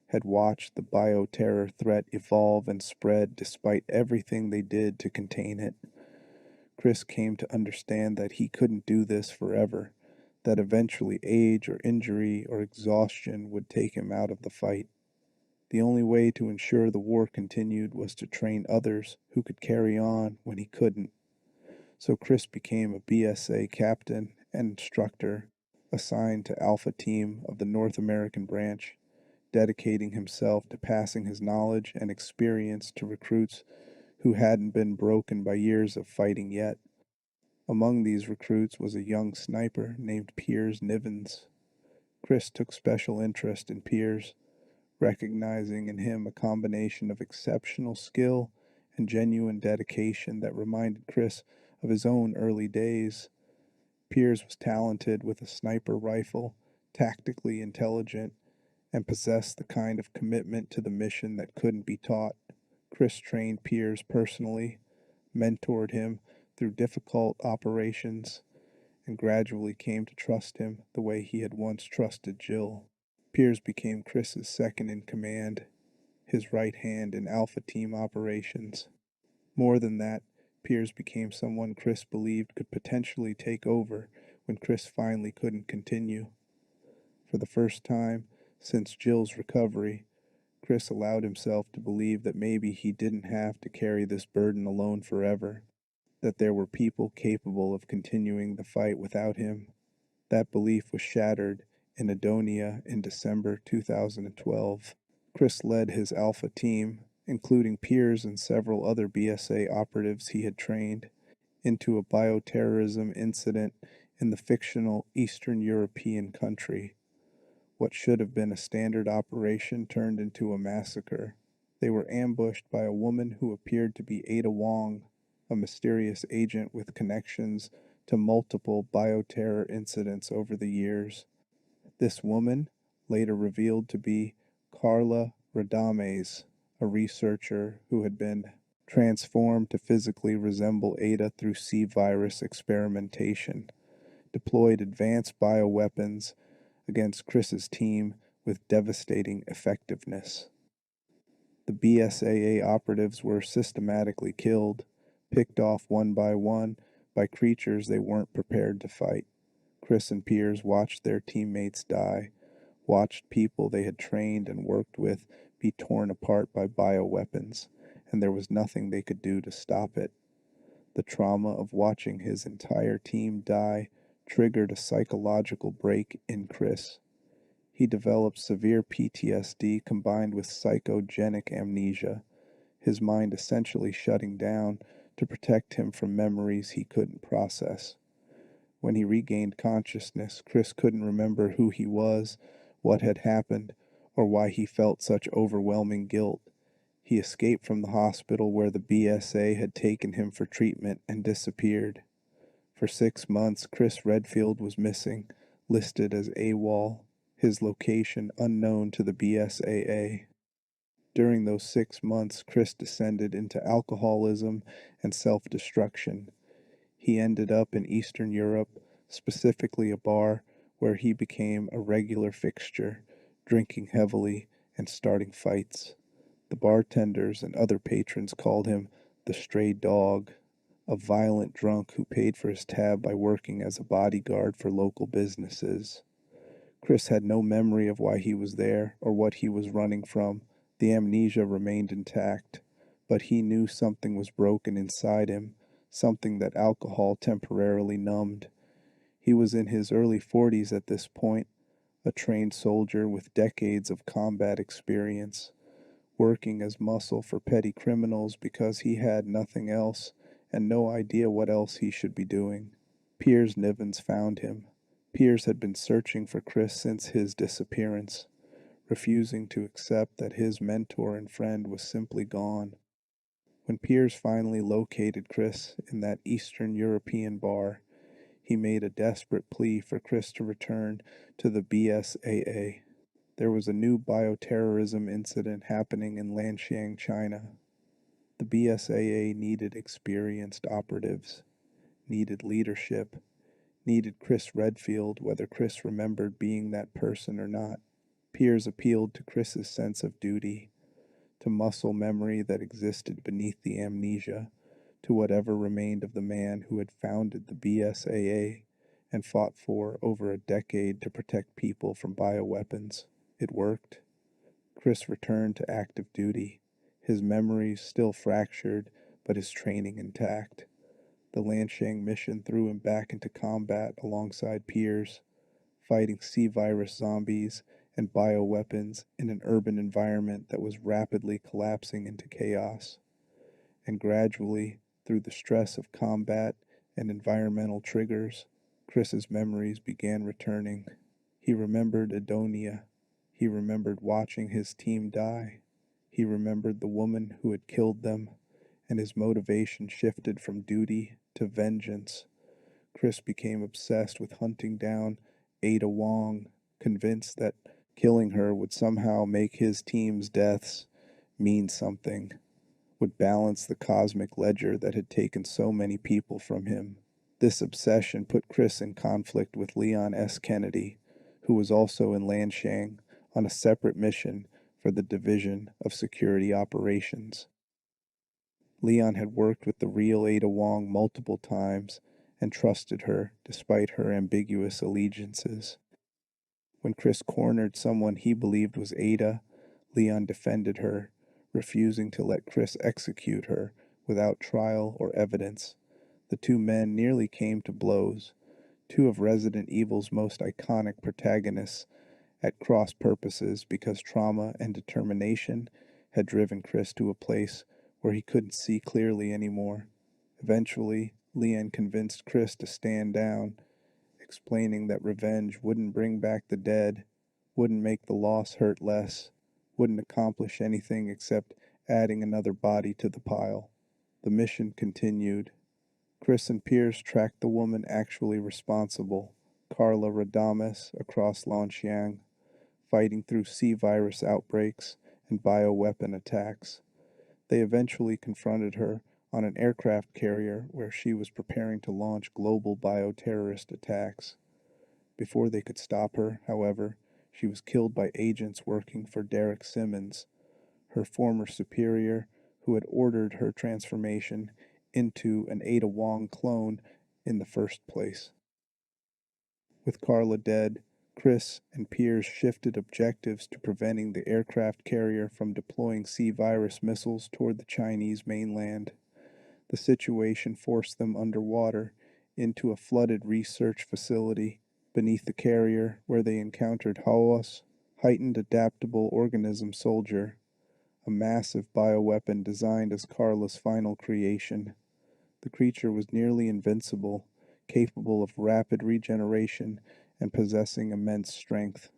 had watched the bioterror threat evolve and spread despite everything they did to contain it. Chris came to understand that he couldn't do this forever, that eventually age or injury or exhaustion would take him out of the fight. The only way to ensure the war continued was to train others who could carry on when he couldn't. So Chris became a BSA captain and instructor assigned to Alpha Team of the North American branch, dedicating himself to passing his knowledge and experience to recruits who hadn't been broken by years of fighting yet. Among these recruits was a young sniper named Piers Nivens. Chris took special interest in Piers, recognizing in him a combination of exceptional skill and genuine dedication that reminded Chris of his own early days. Piers was talented with a sniper rifle, tactically intelligent, and possessed the kind of commitment to the mission that couldn't be taught. Chris trained Piers personally, mentored him through difficult operations, and gradually came to trust him the way he had once trusted Jill. Piers became Chris's second in command, his right hand in Alpha Team operations. More than that, Piers became someone Chris believed could potentially take over when Chris finally couldn't continue. For the first time since Jill's recovery, Chris allowed himself to believe that maybe he didn't have to carry this burden alone forever, that there were people capable of continuing the fight without him. That belief was shattered in Adonia in December 2012. Chris led his Alpha team, including Piers and several other BSA operatives he had trained, into a bioterrorism incident in the fictional Eastern European country. What should have been a standard operation turned into a massacre. They were ambushed by a woman who appeared to be Ada Wong, a mysterious agent with connections to multiple bioterror incidents over the years. This woman, later revealed to be Carla Radames, a researcher who had been transformed to physically resemble Ada through C virus experimentation, deployed advanced bioweapons against Chris's team with devastating effectiveness. The BSAA operatives were systematically killed, picked off one by creatures they weren't prepared to fight. Chris and Piers watched their teammates die, watched people they had trained and worked with be torn apart by bioweapons, and there was nothing they could do to stop it. The trauma of watching his entire team die triggered a psychological break in Chris. He developed severe PTSD combined with psychogenic amnesia, his mind essentially shutting down to protect him from memories he couldn't process. When he regained consciousness, Chris couldn't remember who he was, what had happened, or why he felt such overwhelming guilt. He escaped from the hospital where the BSA had taken him for treatment and disappeared. For 6 months, Chris Redfield was missing, listed as AWOL, his location unknown to the BSAA. During those 6 months, Chris descended into alcoholism and self-destruction. He ended up in Eastern Europe, specifically a bar where he became a regular fixture, drinking heavily and starting fights. The bartenders and other patrons called him the stray dog, a violent drunk who paid for his tab by working as a bodyguard for local businesses. Chris had no memory of why he was there or what he was running from. The amnesia remained intact, but he knew something was broken inside him, something that alcohol temporarily numbed. He was in his early 40s at this point, a trained soldier with decades of combat experience, working as muscle for petty criminals because he had nothing else and no idea what else he should be doing. Piers Nivens found him. Piers had been searching for Chris since his disappearance, refusing to accept that his mentor and friend was simply gone. When Piers finally located Chris in that Eastern European bar, he made a desperate plea for Chris to return to the BSAA. There was a new bioterrorism incident happening in Lanxiang, China. The BSAA needed experienced operatives, needed leadership, needed Chris Redfield, whether Chris remembered being that person or not. Piers appealed to Chris's sense of duty, to muscle memory that existed beneath the amnesia, to whatever remained of the man who had founded the BSAA and fought for over a decade to protect people from bioweapons. It worked. Chris returned to active duty, his memories still fractured, but his training intact. The Lanshang mission threw him back into combat alongside Piers, fighting C-virus zombies and bioweapons in an urban environment that was rapidly collapsing into chaos. And gradually, through the stress of combat and environmental triggers, Chris's memories began returning. He remembered Edonia. He remembered watching his team die. He remembered the woman who had killed them, and his motivation shifted from duty to vengeance. Chris became obsessed with hunting down Ada Wong, convinced that killing her would somehow make his team's deaths mean something, would balance the cosmic ledger that had taken so many people from him. This obsession put Chris in conflict with Leon S. Kennedy, who was also in Lanshang on a separate mission for the Division of Security Operations. Leon had worked with the real Ada Wong multiple times and trusted her despite her ambiguous allegiances. When Chris cornered someone he believed was Ada, Leon defended her, refusing to let Chris execute her without trial or evidence. The two men nearly came to blows, two of Resident Evil's most iconic protagonists at cross purposes because trauma and determination had driven Chris to a place where he couldn't see clearly anymore. Eventually, Leon convinced Chris to stand down, explaining that revenge wouldn't bring back the dead, wouldn't make the loss hurt less, wouldn't accomplish anything except adding another body to the pile. The mission continued. Chris and Piers tracked the woman actually responsible, Carla Radames, across Lanxiang, fighting through C-virus outbreaks and bioweapon attacks. They eventually confronted her on an aircraft carrier where she was preparing to launch global bioterrorist attacks. Before they could stop her, however, she was killed by agents working for Derek Simmons, her former superior who had ordered her transformation into an Ada Wong clone in the first place. With Carla dead, Chris and Piers shifted objectives to preventing the aircraft carrier from deploying C-virus missiles toward the Chinese mainland. The situation forced them underwater into a flooded research facility beneath the carrier where they encountered Haos, heightened adaptable organism soldier, a massive bioweapon designed as Carla's final creation. The creature was nearly invincible, capable of rapid regeneration and possessing immense strength.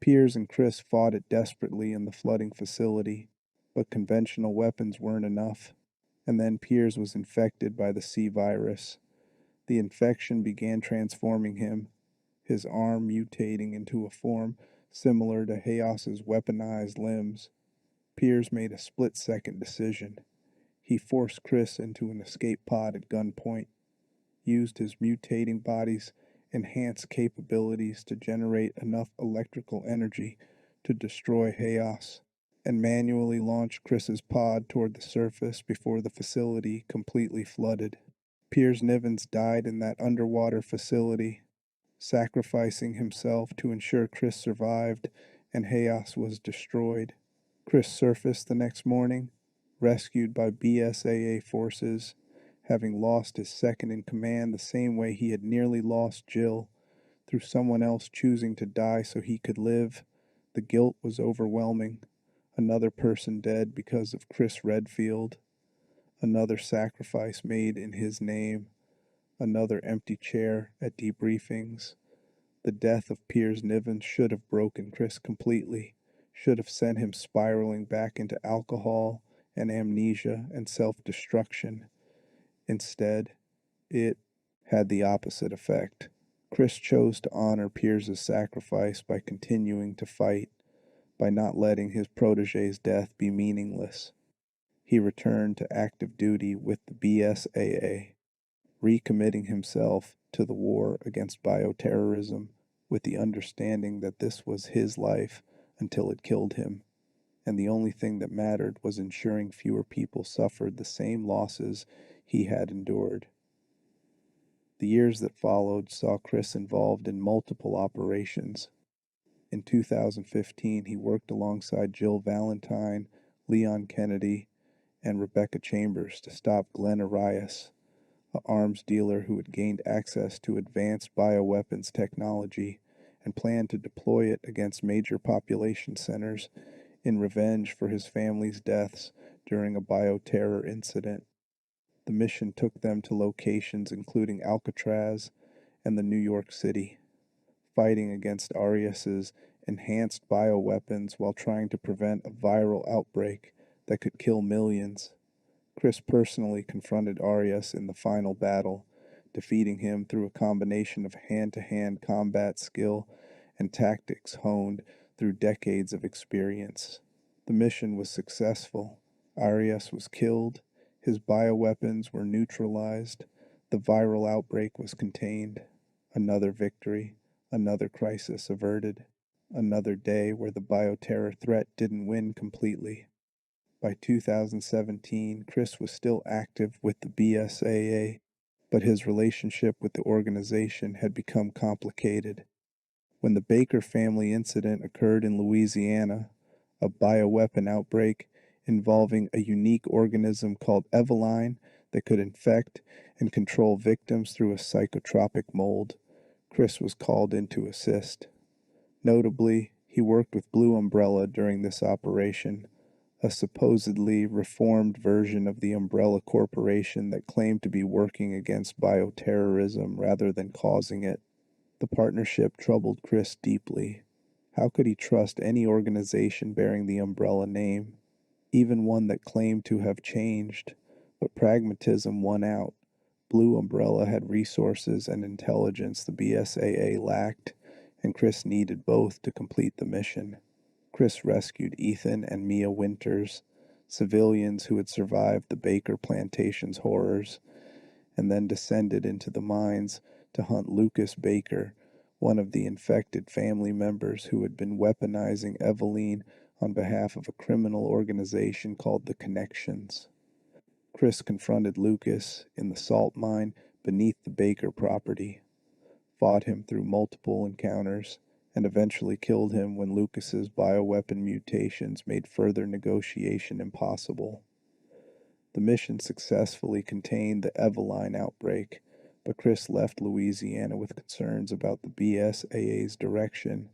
Piers and Chris fought it desperately in the flooding facility, but conventional weapons weren't enough. And then Piers was infected by the C-virus. The infection began transforming him, his arm mutating into a form similar to Haos's weaponized limbs. Piers made a split-second decision. He forced Chris into an escape pod at gunpoint, used his mutating body's enhanced capabilities to generate enough electrical energy to destroy Haos, and manually launched Chris's pod toward the surface before the facility completely flooded. Piers Nivens died in that underwater facility, sacrificing himself to ensure Chris survived and Haos was destroyed. Chris surfaced the next morning, rescued by BSAA forces, having lost his second in command the same way he had nearly lost Jill, through someone else choosing to die so he could live. The guilt was overwhelming. Another person dead because of Chris Redfield. Another sacrifice made in his name. Another empty chair at debriefings. The death of Piers Niven should have broken Chris completely, should have sent him spiraling back into alcohol and amnesia and self destruction. Instead, it had the opposite effect. Chris chose to honor Piers's sacrifice by continuing to fight, by not letting his protege's death be meaningless. He returned to active duty with the BSAA, recommitting himself to the war against bioterrorism with the understanding that this was his life until it killed him, and the only thing that mattered was ensuring fewer people suffered the same losses he had endured. The years that followed saw Chris involved in multiple operations. In 2015, he worked alongside Jill Valentine, Leon Kennedy, and Rebecca Chambers to stop Glenn Arias, an arms dealer who had gained access to advanced bioweapons technology and planned to deploy it against major population centers in revenge for his family's deaths during a bioterror incident. The mission took them to locations including Alcatraz and the New York City, fighting against Arias's enhanced bioweapons while trying to prevent a viral outbreak that could kill millions. Chris personally confronted Arias in the final battle, defeating him through a combination of hand-to-hand combat skill and tactics honed through decades of experience. The mission was successful. Arias was killed, his bioweapons were neutralized, the viral outbreak was contained. Another victory, another crisis averted, another day where the bioterror threat didn't win completely. By 2017, Chris was still active with the BSAA, but his relationship with the organization had become complicated. When the Baker family incident occurred in Louisiana, a bioweapon outbreak involving a unique organism called Eveline that could infect and control victims through a psychotropic mold, Chris was called in to assist. Notably, he worked with Blue Umbrella during this operation, a supposedly reformed version of the Umbrella Corporation that claimed to be working against bioterrorism rather than causing it. The partnership troubled Chris deeply. How could he trust any organization bearing the Umbrella name, even one that claimed to have changed? But pragmatism won out. Blue Umbrella had resources and intelligence the BSAA lacked, and Chris needed both to complete the mission. Chris rescued Ethan and Mia Winters, civilians who had survived the Baker plantation's horrors, and then descended into the mines to hunt Lucas Baker, one of the infected family members who had been weaponizing Eveline on behalf of a criminal organization called the Connections. Chris confronted Lucas in the salt mine beneath the Baker property, fought him through multiple encounters, and eventually killed him when Lucas's bioweapon mutations made further negotiation impossible. The mission successfully contained the Eveline outbreak, but Chris left Louisiana with concerns about the BSAA's direction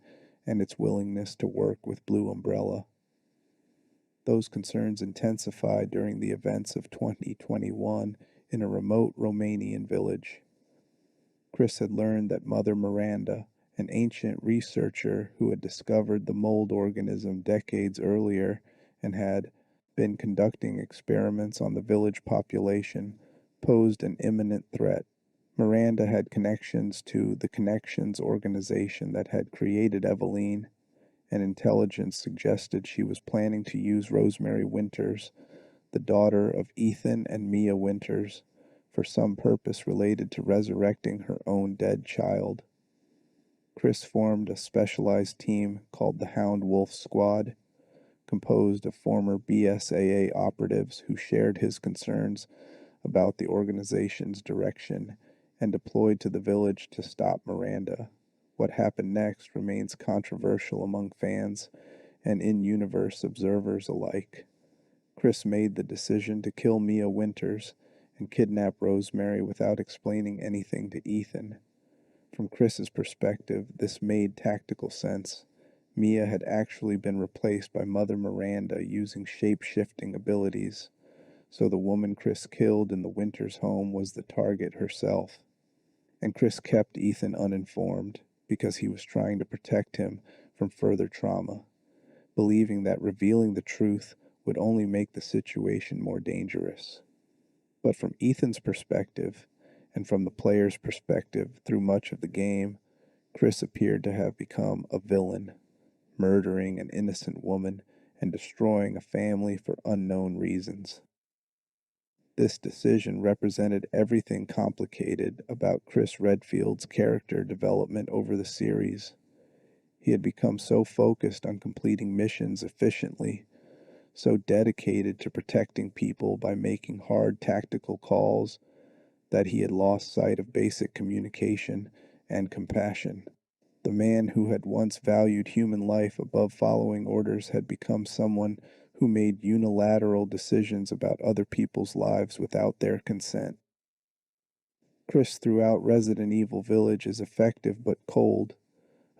and its willingness to work with Blue Umbrella. Those concerns intensified during the events of 2021 in a remote Romanian village. Chris had learned that Mother Miranda, an ancient researcher who had discovered the mold organism decades earlier and had been conducting experiments on the village population, posed an imminent threat. Miranda had connections to the Connections organization that had created Eveline, and intelligence suggested she was planning to use Rosemary Winters, the daughter of Ethan and Mia Winters, for some purpose related to resurrecting her own dead child. Chris formed a specialized team called the Hound Wolf Squad, composed of former BSAA operatives who shared his concerns about the organization's direction and deployed to the village to stop Miranda. What happened next remains controversial among fans and in-universe observers alike. Chris made the decision to kill Mia Winters and kidnap Rosemary without explaining anything to Ethan. From Chris's perspective, this made tactical sense. Mia had actually been replaced by Mother Miranda using shape-shifting abilities, so the woman Chris killed in the Winters home was the target herself. And Chris kept Ethan uninformed because he was trying to protect him from further trauma, believing that revealing the truth would only make the situation more dangerous. But from Ethan's perspective, and from the player's perspective through much of the game, Chris appeared to have become a villain, murdering an innocent woman and destroying a family for unknown reasons. This decision represented everything complicated about Chris Redfield's character development over the series. He had become so focused on completing missions efficiently, so dedicated to protecting people by making hard tactical calls, that he had lost sight of basic communication and compassion. The man who had once valued human life above following orders had become someone who made unilateral decisions about other people's lives without their consent. Chris throughout Resident Evil Village is effective but cold,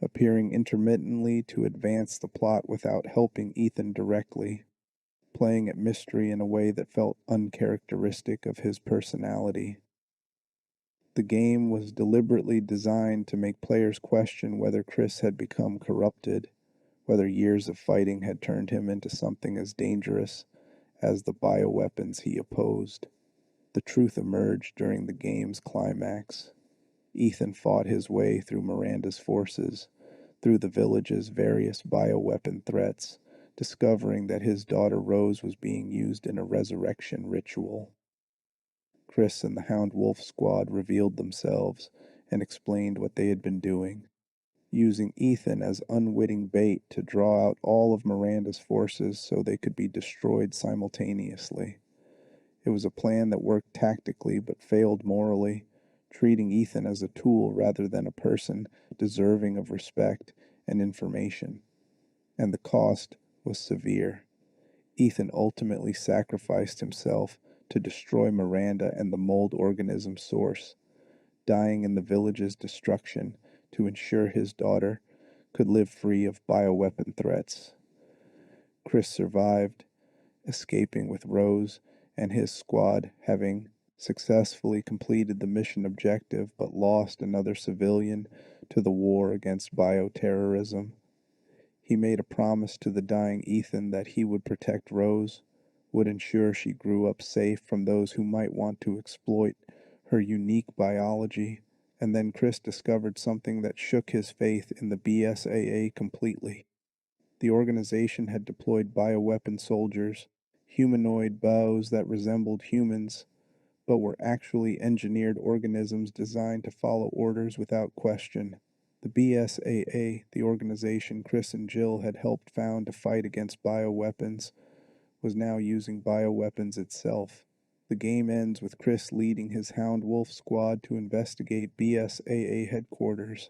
appearing intermittently to advance the plot without helping Ethan directly, playing at mystery in a way that felt uncharacteristic of his personality. The game was deliberately designed to make players question whether Chris had become corrupted, whether years of fighting had turned him into something as dangerous as the bioweapons he opposed. The truth emerged during the game's climax. Ethan fought his way through Miranda's forces, through the village's various bioweapon threats, discovering that his daughter Rose was being used in a resurrection ritual. Chris and the Hound Wolf squad revealed themselves and explained what they had been doing, using Ethan as unwitting bait to draw out all of Miranda's forces so they could be destroyed simultaneously. It was a plan that worked tactically but failed morally, treating Ethan as a tool rather than a person deserving of respect and information. And the cost was severe. Ethan ultimately sacrificed himself to destroy Miranda and the mold organism source, dying in the village's destruction to ensure his daughter could live free of bioweapon threats. Chris survived, escaping with Rose and his squad, having successfully completed the mission objective but lost another civilian to the war against bioterrorism. He made a promise to the dying Ethan that he would protect Rose, would ensure she grew up safe from those who might want to exploit her unique biology, and then Chris discovered something that shook his faith in the BSAA completely. The organization had deployed bioweapon soldiers, humanoid bows that resembled humans, but were actually engineered organisms designed to follow orders without question. The BSAA, the organization Chris and Jill had helped found to fight against bioweapons, was now using bioweapons itself. The game ends with Chris leading his Hound Wolf squad to investigate BSAA headquarters,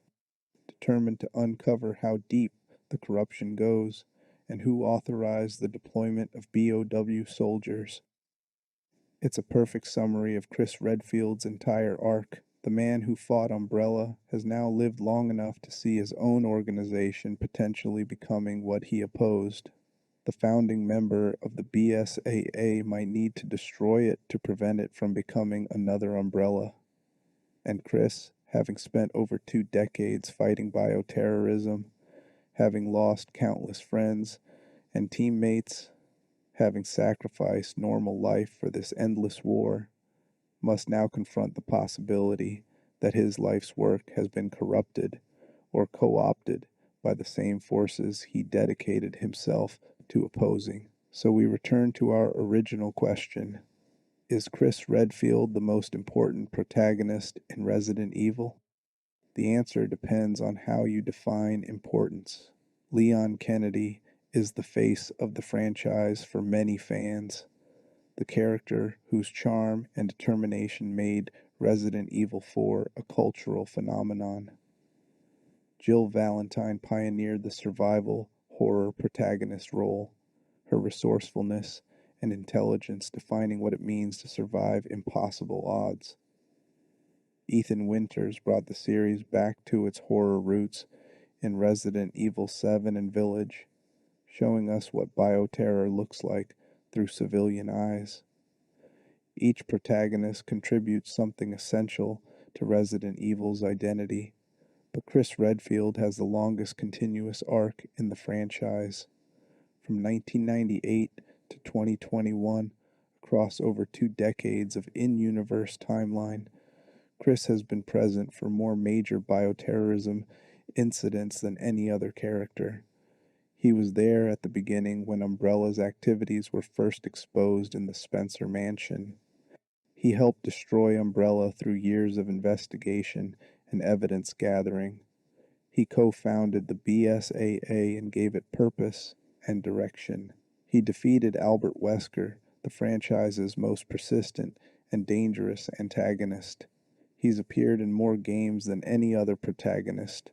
determined to uncover how deep the corruption goes and who authorized the deployment of BOW soldiers. It's a perfect summary of Chris Redfield's entire arc. The man who fought Umbrella has now lived long enough to see his own organization potentially becoming what he opposed. The founding member of the BSAA might need to destroy it to prevent it from becoming another Umbrella. And Chris, having spent over 2 decades fighting bioterrorism, having lost countless friends and teammates, having sacrificed normal life for this endless war, must now confront the possibility that his life's work has been corrupted or co-opted by the same forces he dedicated himself to opposing. So we return to our original question. Is Chris Redfield the most important protagonist in Resident Evil? The answer depends on how you define importance. Leon Kennedy is the face of the franchise for many fans, the character whose charm and determination made Resident Evil 4 a cultural phenomenon. Jill Valentine pioneered the survival horror protagonist role, her resourcefulness and intelligence defining what it means to survive impossible odds. Ethan Winters brought the series back to its horror roots in Resident Evil 7 and Village, showing us what bioterror looks like through civilian eyes. Each protagonist contributes something essential to Resident Evil's identity, but Chris Redfield has the longest continuous arc in the franchise. From 1998 to 2021, across over 2 decades of in-universe timeline, Chris has been present for more major bioterrorism incidents than any other character. He was there at the beginning when Umbrella's activities were first exposed in the Spencer mansion. He helped destroy Umbrella through years of investigation and evidence gathering. He co-founded the BSAA and gave it purpose and direction. He defeated Albert Wesker, the franchise's most persistent and dangerous antagonist. He's appeared in more games than any other protagonist,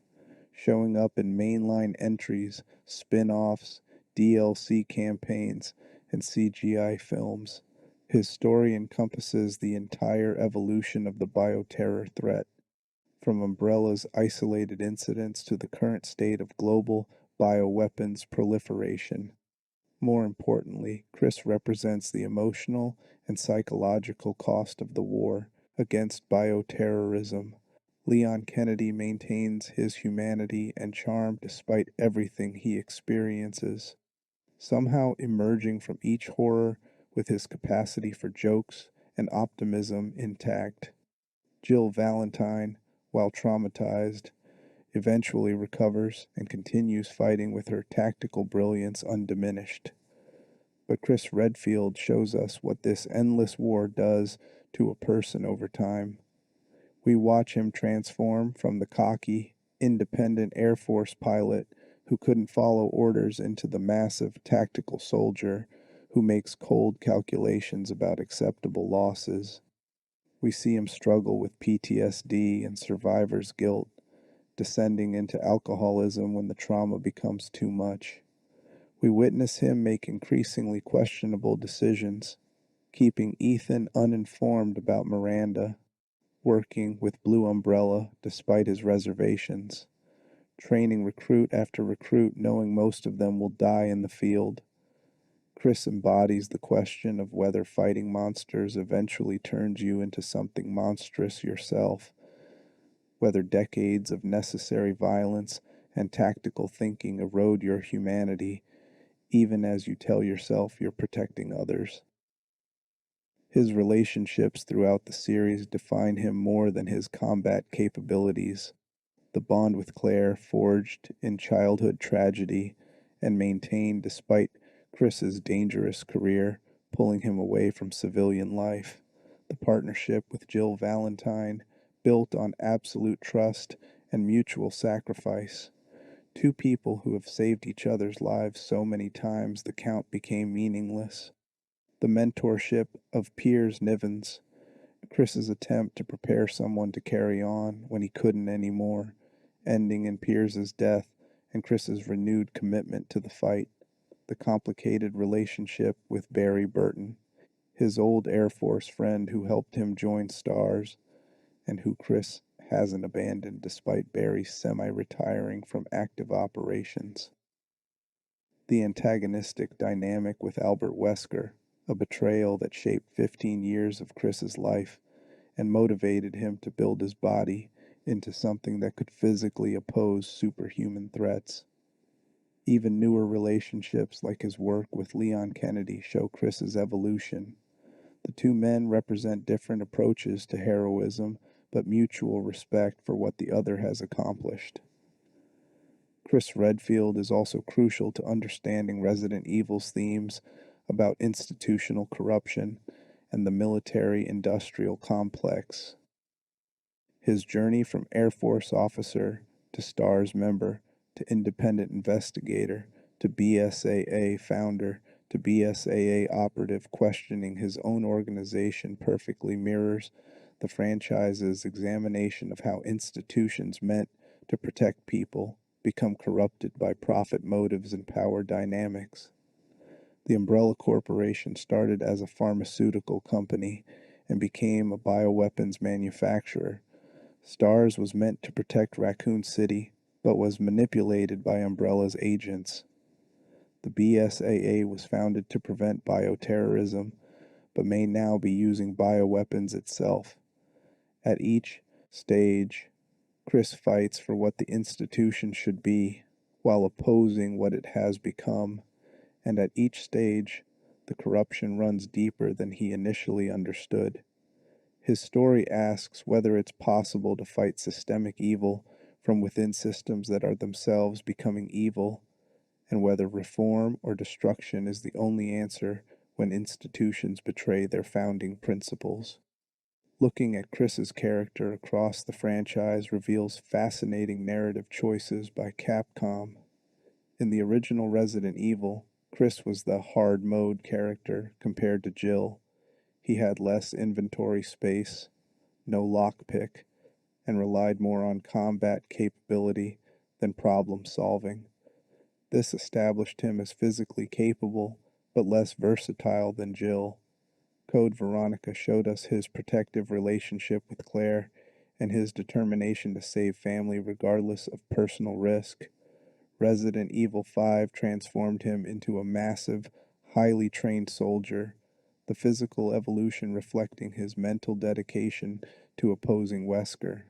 showing up in mainline entries, spin-offs, DLC campaigns, and CGI films. His story encompasses the entire evolution of the bioterror threat, from Umbrella's isolated incidents to the current state of global bioweapons proliferation. More importantly, Chris represents the emotional and psychological cost of the war against bioterrorism. Leon Kennedy maintains his humanity and charm despite everything he experiences, somehow emerging from each horror with his capacity for jokes and optimism intact. Jill Valentine, while traumatized, eventually recovers and continues fighting with her tactical brilliance undiminished. But Chris Redfield shows us what this endless war does to a person over time. We watch him transform from the cocky, independent Air Force pilot who couldn't follow orders into the massive tactical soldier who makes cold calculations about acceptable losses. We see him struggle with PTSD and survivor's guilt, descending into alcoholism when the trauma becomes too much. We witness him make increasingly questionable decisions, keeping Ethan uninformed about Miranda, working with Blue Umbrella despite his reservations, training recruit after recruit knowing most of them will die in the field. Chris embodies the question of whether fighting monsters eventually turns you into something monstrous yourself, whether decades of necessary violence and tactical thinking erode your humanity, even as you tell yourself you're protecting others. His relationships throughout the series define him more than his combat capabilities. The bond with Claire, forged in childhood tragedy and maintained despite Chris's dangerous career, pulling him away from civilian life. The partnership with Jill Valentine, built on absolute trust and mutual sacrifice. Two people who have saved each other's lives so many times the count became meaningless. The mentorship of Piers Nivens, Chris's attempt to prepare someone to carry on when he couldn't anymore, ending in Piers's death and Chris's renewed commitment to the fight. The complicated relationship with Barry Burton, his old Air Force friend who helped him join S.T.A.R.S, and who Chris hasn't abandoned despite Barry semi-retiring from active operations. The antagonistic dynamic with Albert Wesker, a betrayal that shaped 15 years of Chris's life and motivated him to build his body into something that could physically oppose superhuman threats. Even newer relationships like his work with Leon Kennedy show Chris's evolution. The two men represent different approaches to heroism, but mutual respect for what the other has accomplished. Chris Redfield is also crucial to understanding Resident Evil's themes about institutional corruption and the military-industrial complex. His journey from Air Force officer to S.T.A.R.S member to independent investigator to BSAA founder to BSAA operative questioning his own organization perfectly mirrors the franchise's examination of how institutions meant to protect people become corrupted by profit motives and power dynamics. The Umbrella Corporation started as a pharmaceutical company and became a bioweapons manufacturer, S.T.A.R.S was meant to protect Raccoon City, but was manipulated by Umbrella's agents. The BSAA was founded to prevent bioterrorism, but may now be using bioweapons itself. At each stage, Chris fights for what the institution should be, while opposing what it has become, and at each stage, the corruption runs deeper than he initially understood. His story asks whether it's possible to fight systemic evil from within systems that are themselves becoming evil, and whether reform or destruction is the only answer when institutions betray their founding principles. Looking at Chris's character across the franchise reveals fascinating narrative choices by Capcom. In the original Resident Evil, Chris was the hard mode character compared to Jill. He had less inventory space, no lockpick, and relied more on combat capability than problem solving. This established him as physically capable, but less versatile than Jill. Code Veronica showed us his protective relationship with Claire and his determination to save family regardless of personal risk. Resident Evil 5 transformed him into a massive, highly trained soldier, the physical evolution reflecting his mental dedication to opposing Wesker.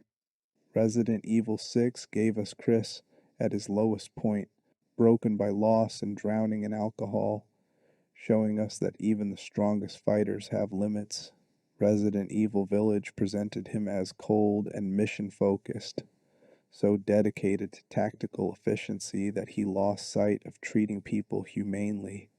Resident Evil 6 gave us Chris at his lowest point, broken by loss and drowning in alcohol, showing us that even the strongest fighters have limits. Resident Evil Village presented him as cold and mission-focused, so dedicated to tactical efficiency that he lost sight of treating people humanely.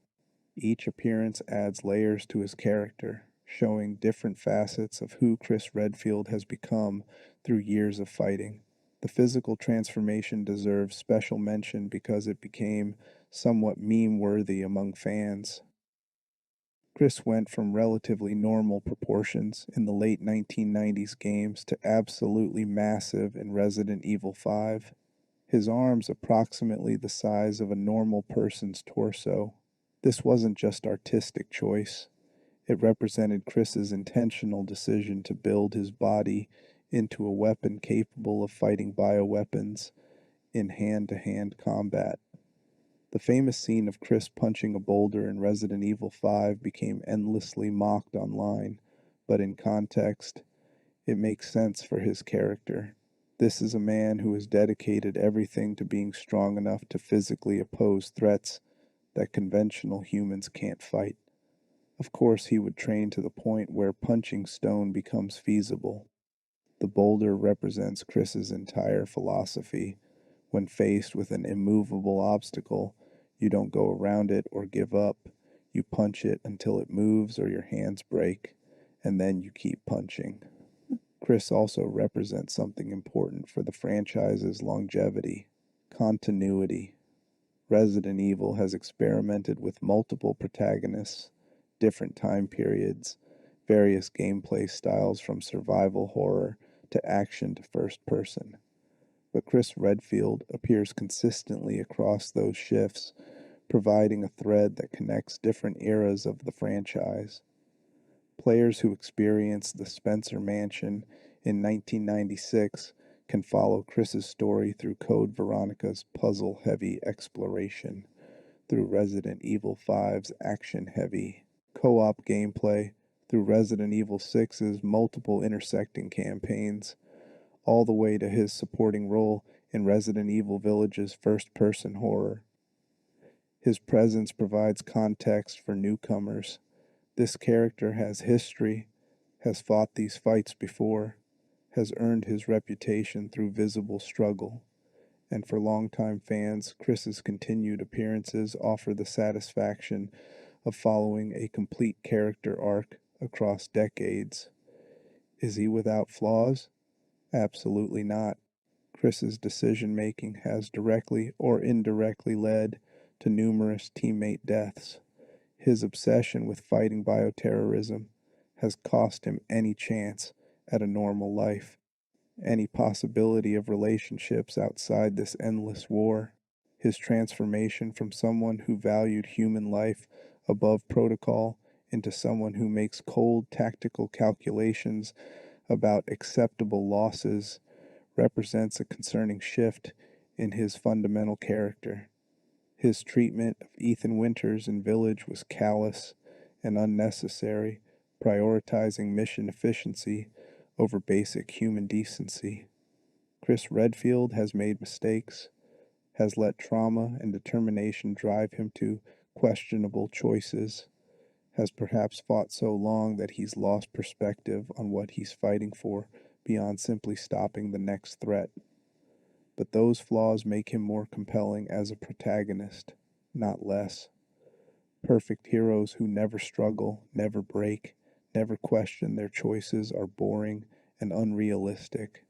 Each appearance adds layers to his character, showing different facets of who Chris Redfield has become through years of fighting. The physical transformation deserves special mention because it became somewhat meme-worthy among fans. Chris went from relatively normal proportions in the late 1990s games to absolutely massive in Resident Evil 5. His arms approximately the size of a normal person's torso. This wasn't just artistic choice. It represented Chris's intentional decision to build his body into a weapon capable of fighting bioweapons in hand-to-hand combat. The famous scene of Chris punching a boulder in Resident Evil 5 became endlessly mocked online, but in context, it makes sense for his character. This is a man who has dedicated everything to being strong enough to physically oppose threats that conventional humans can't fight. Of course, he would train to the point where punching stone becomes feasible. The boulder represents Chris's entire philosophy. When faced with an immovable obstacle, you don't go around it or give up. You punch it until it moves or your hands break, and then you keep punching. Chris also represents something important for the franchise's longevity: continuity. Resident Evil has experimented with multiple protagonists, different time periods, various gameplay styles from survival horror to action to first person. But Chris Redfield appears consistently across those shifts, providing a thread that connects different eras of the franchise. Players who experience the Spencer Mansion in 1996 can follow Chris's story through Code Veronica's puzzle-heavy exploration, through Resident Evil 5's action-heavy co-op gameplay, through Resident Evil 6's multiple intersecting campaigns, all the way to his supporting role in Resident Evil Village's first-person horror. His presence provides context for newcomers. This character has history, has fought these fights before, has earned his reputation through visible struggle, and for longtime fans, Chris's continued appearances offer the satisfaction of following a complete character arc across decades. Is he without flaws? Absolutely not. Chris's decision-making has directly or indirectly led to numerous teammate deaths. His obsession with fighting bioterrorism has cost him any chance at a normal life, any possibility of relationships outside this endless war. His transformation from someone who valued human life above protocol into someone who makes cold tactical calculations about acceptable losses represents a concerning shift in his fundamental character. His treatment of Ethan Winters in Village was callous and unnecessary, prioritizing mission efficiency over basic human decency. Chris Redfield has made mistakes, has let trauma and determination drive him to questionable choices, has perhaps fought so long that he's lost perspective on what he's fighting for beyond simply stopping the next threat. But those flaws make him more compelling as a protagonist, not less. Perfect heroes who never struggle, never break, never question their choices are boring and unrealistic.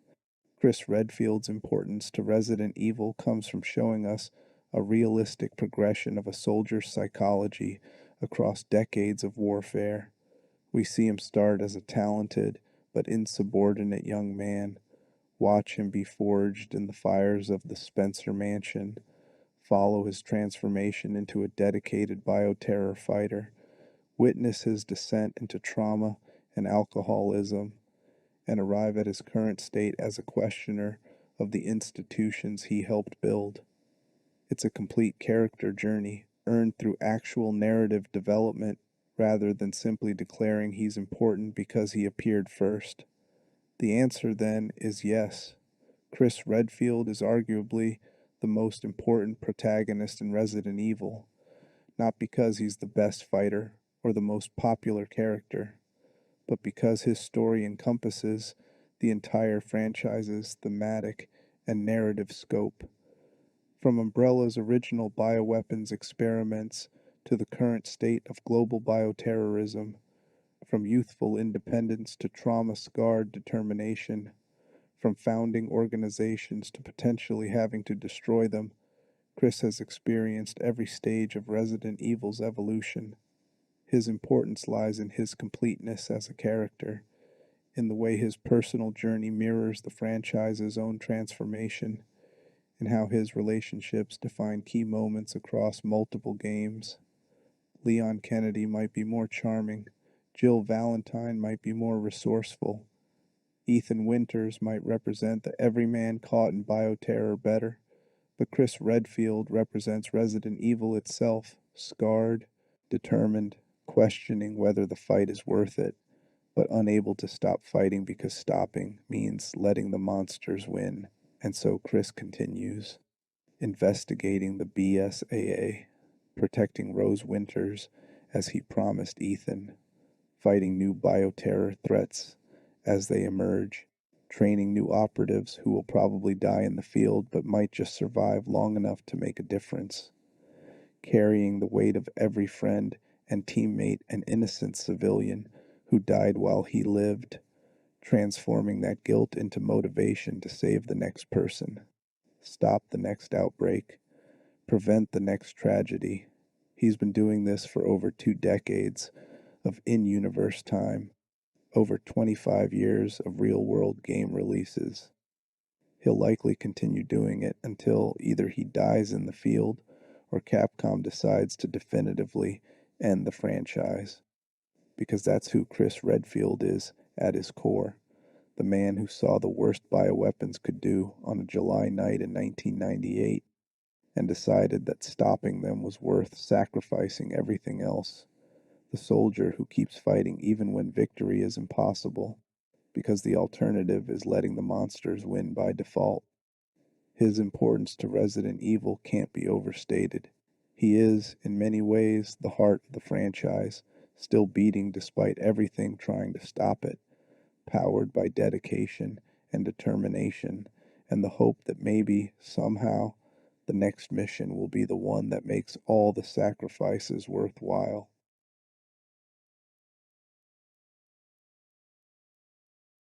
Chris Redfield's importance to Resident Evil comes from showing us a realistic progression of a soldier's psychology across decades of warfare. We see him start as a talented but insubordinate young man, watch him be forged in the fires of the Spencer Mansion, follow his transformation into a dedicated bioterror fighter, witness his descent into trauma and alcoholism, and arrive at his current state as a questioner of the institutions he helped build. It's a complete character journey, earned through actual narrative development rather than simply declaring he's important because he appeared first. The answer, then, is yes. Chris Redfield is arguably the most important protagonist in Resident Evil, not because he's the best fighter or the most popular character, but because his story encompasses the entire franchise's thematic and narrative scope. From Umbrella's original bioweapons experiments to the current state of global bioterrorism, from youthful independence to trauma-scarred determination, from founding organizations to potentially having to destroy them, Chris has experienced every stage of Resident Evil's evolution. His importance lies in his completeness as a character, in the way his personal journey mirrors the franchise's own transformation, and how his relationships define key moments across multiple games. Leon Kennedy might be more charming, Jill Valentine might be more resourceful, Ethan Winters might represent the everyman caught in bioterror better, but Chris Redfield represents Resident Evil itself, scarred, determined, questioning whether the fight is worth it, but unable to stop fighting because stopping means letting the monsters win. And so Chris continues, investigating the BSAA, protecting Rose Winters as he promised Ethan, fighting new bioterror threats as they emerge, training new operatives who will probably die in the field but might just survive long enough to make a difference, carrying the weight of every friend and teammate and innocent civilian who died while he lived, transforming that guilt into motivation to save the next person, stop the next outbreak, prevent the next tragedy. He's been doing this for over 2 decades of in-universe time, over 25 years of real-world game releases. He'll likely continue doing it until either he dies in the field or Capcom decides to definitively end the franchise. Because that's who Chris Redfield is at his core, the man who saw the worst bioweapons could do on a July night in 1998 and decided that stopping them was worth sacrificing everything else. The soldier who keeps fighting even when victory is impossible, because the alternative is letting the monsters win by default. His importance to Resident Evil can't be overstated. He is, in many ways, the heart of the franchise, still beating despite everything trying to stop it, powered by dedication and determination, and the hope that maybe, somehow, the next mission will be the one that makes all the sacrifices worthwhile.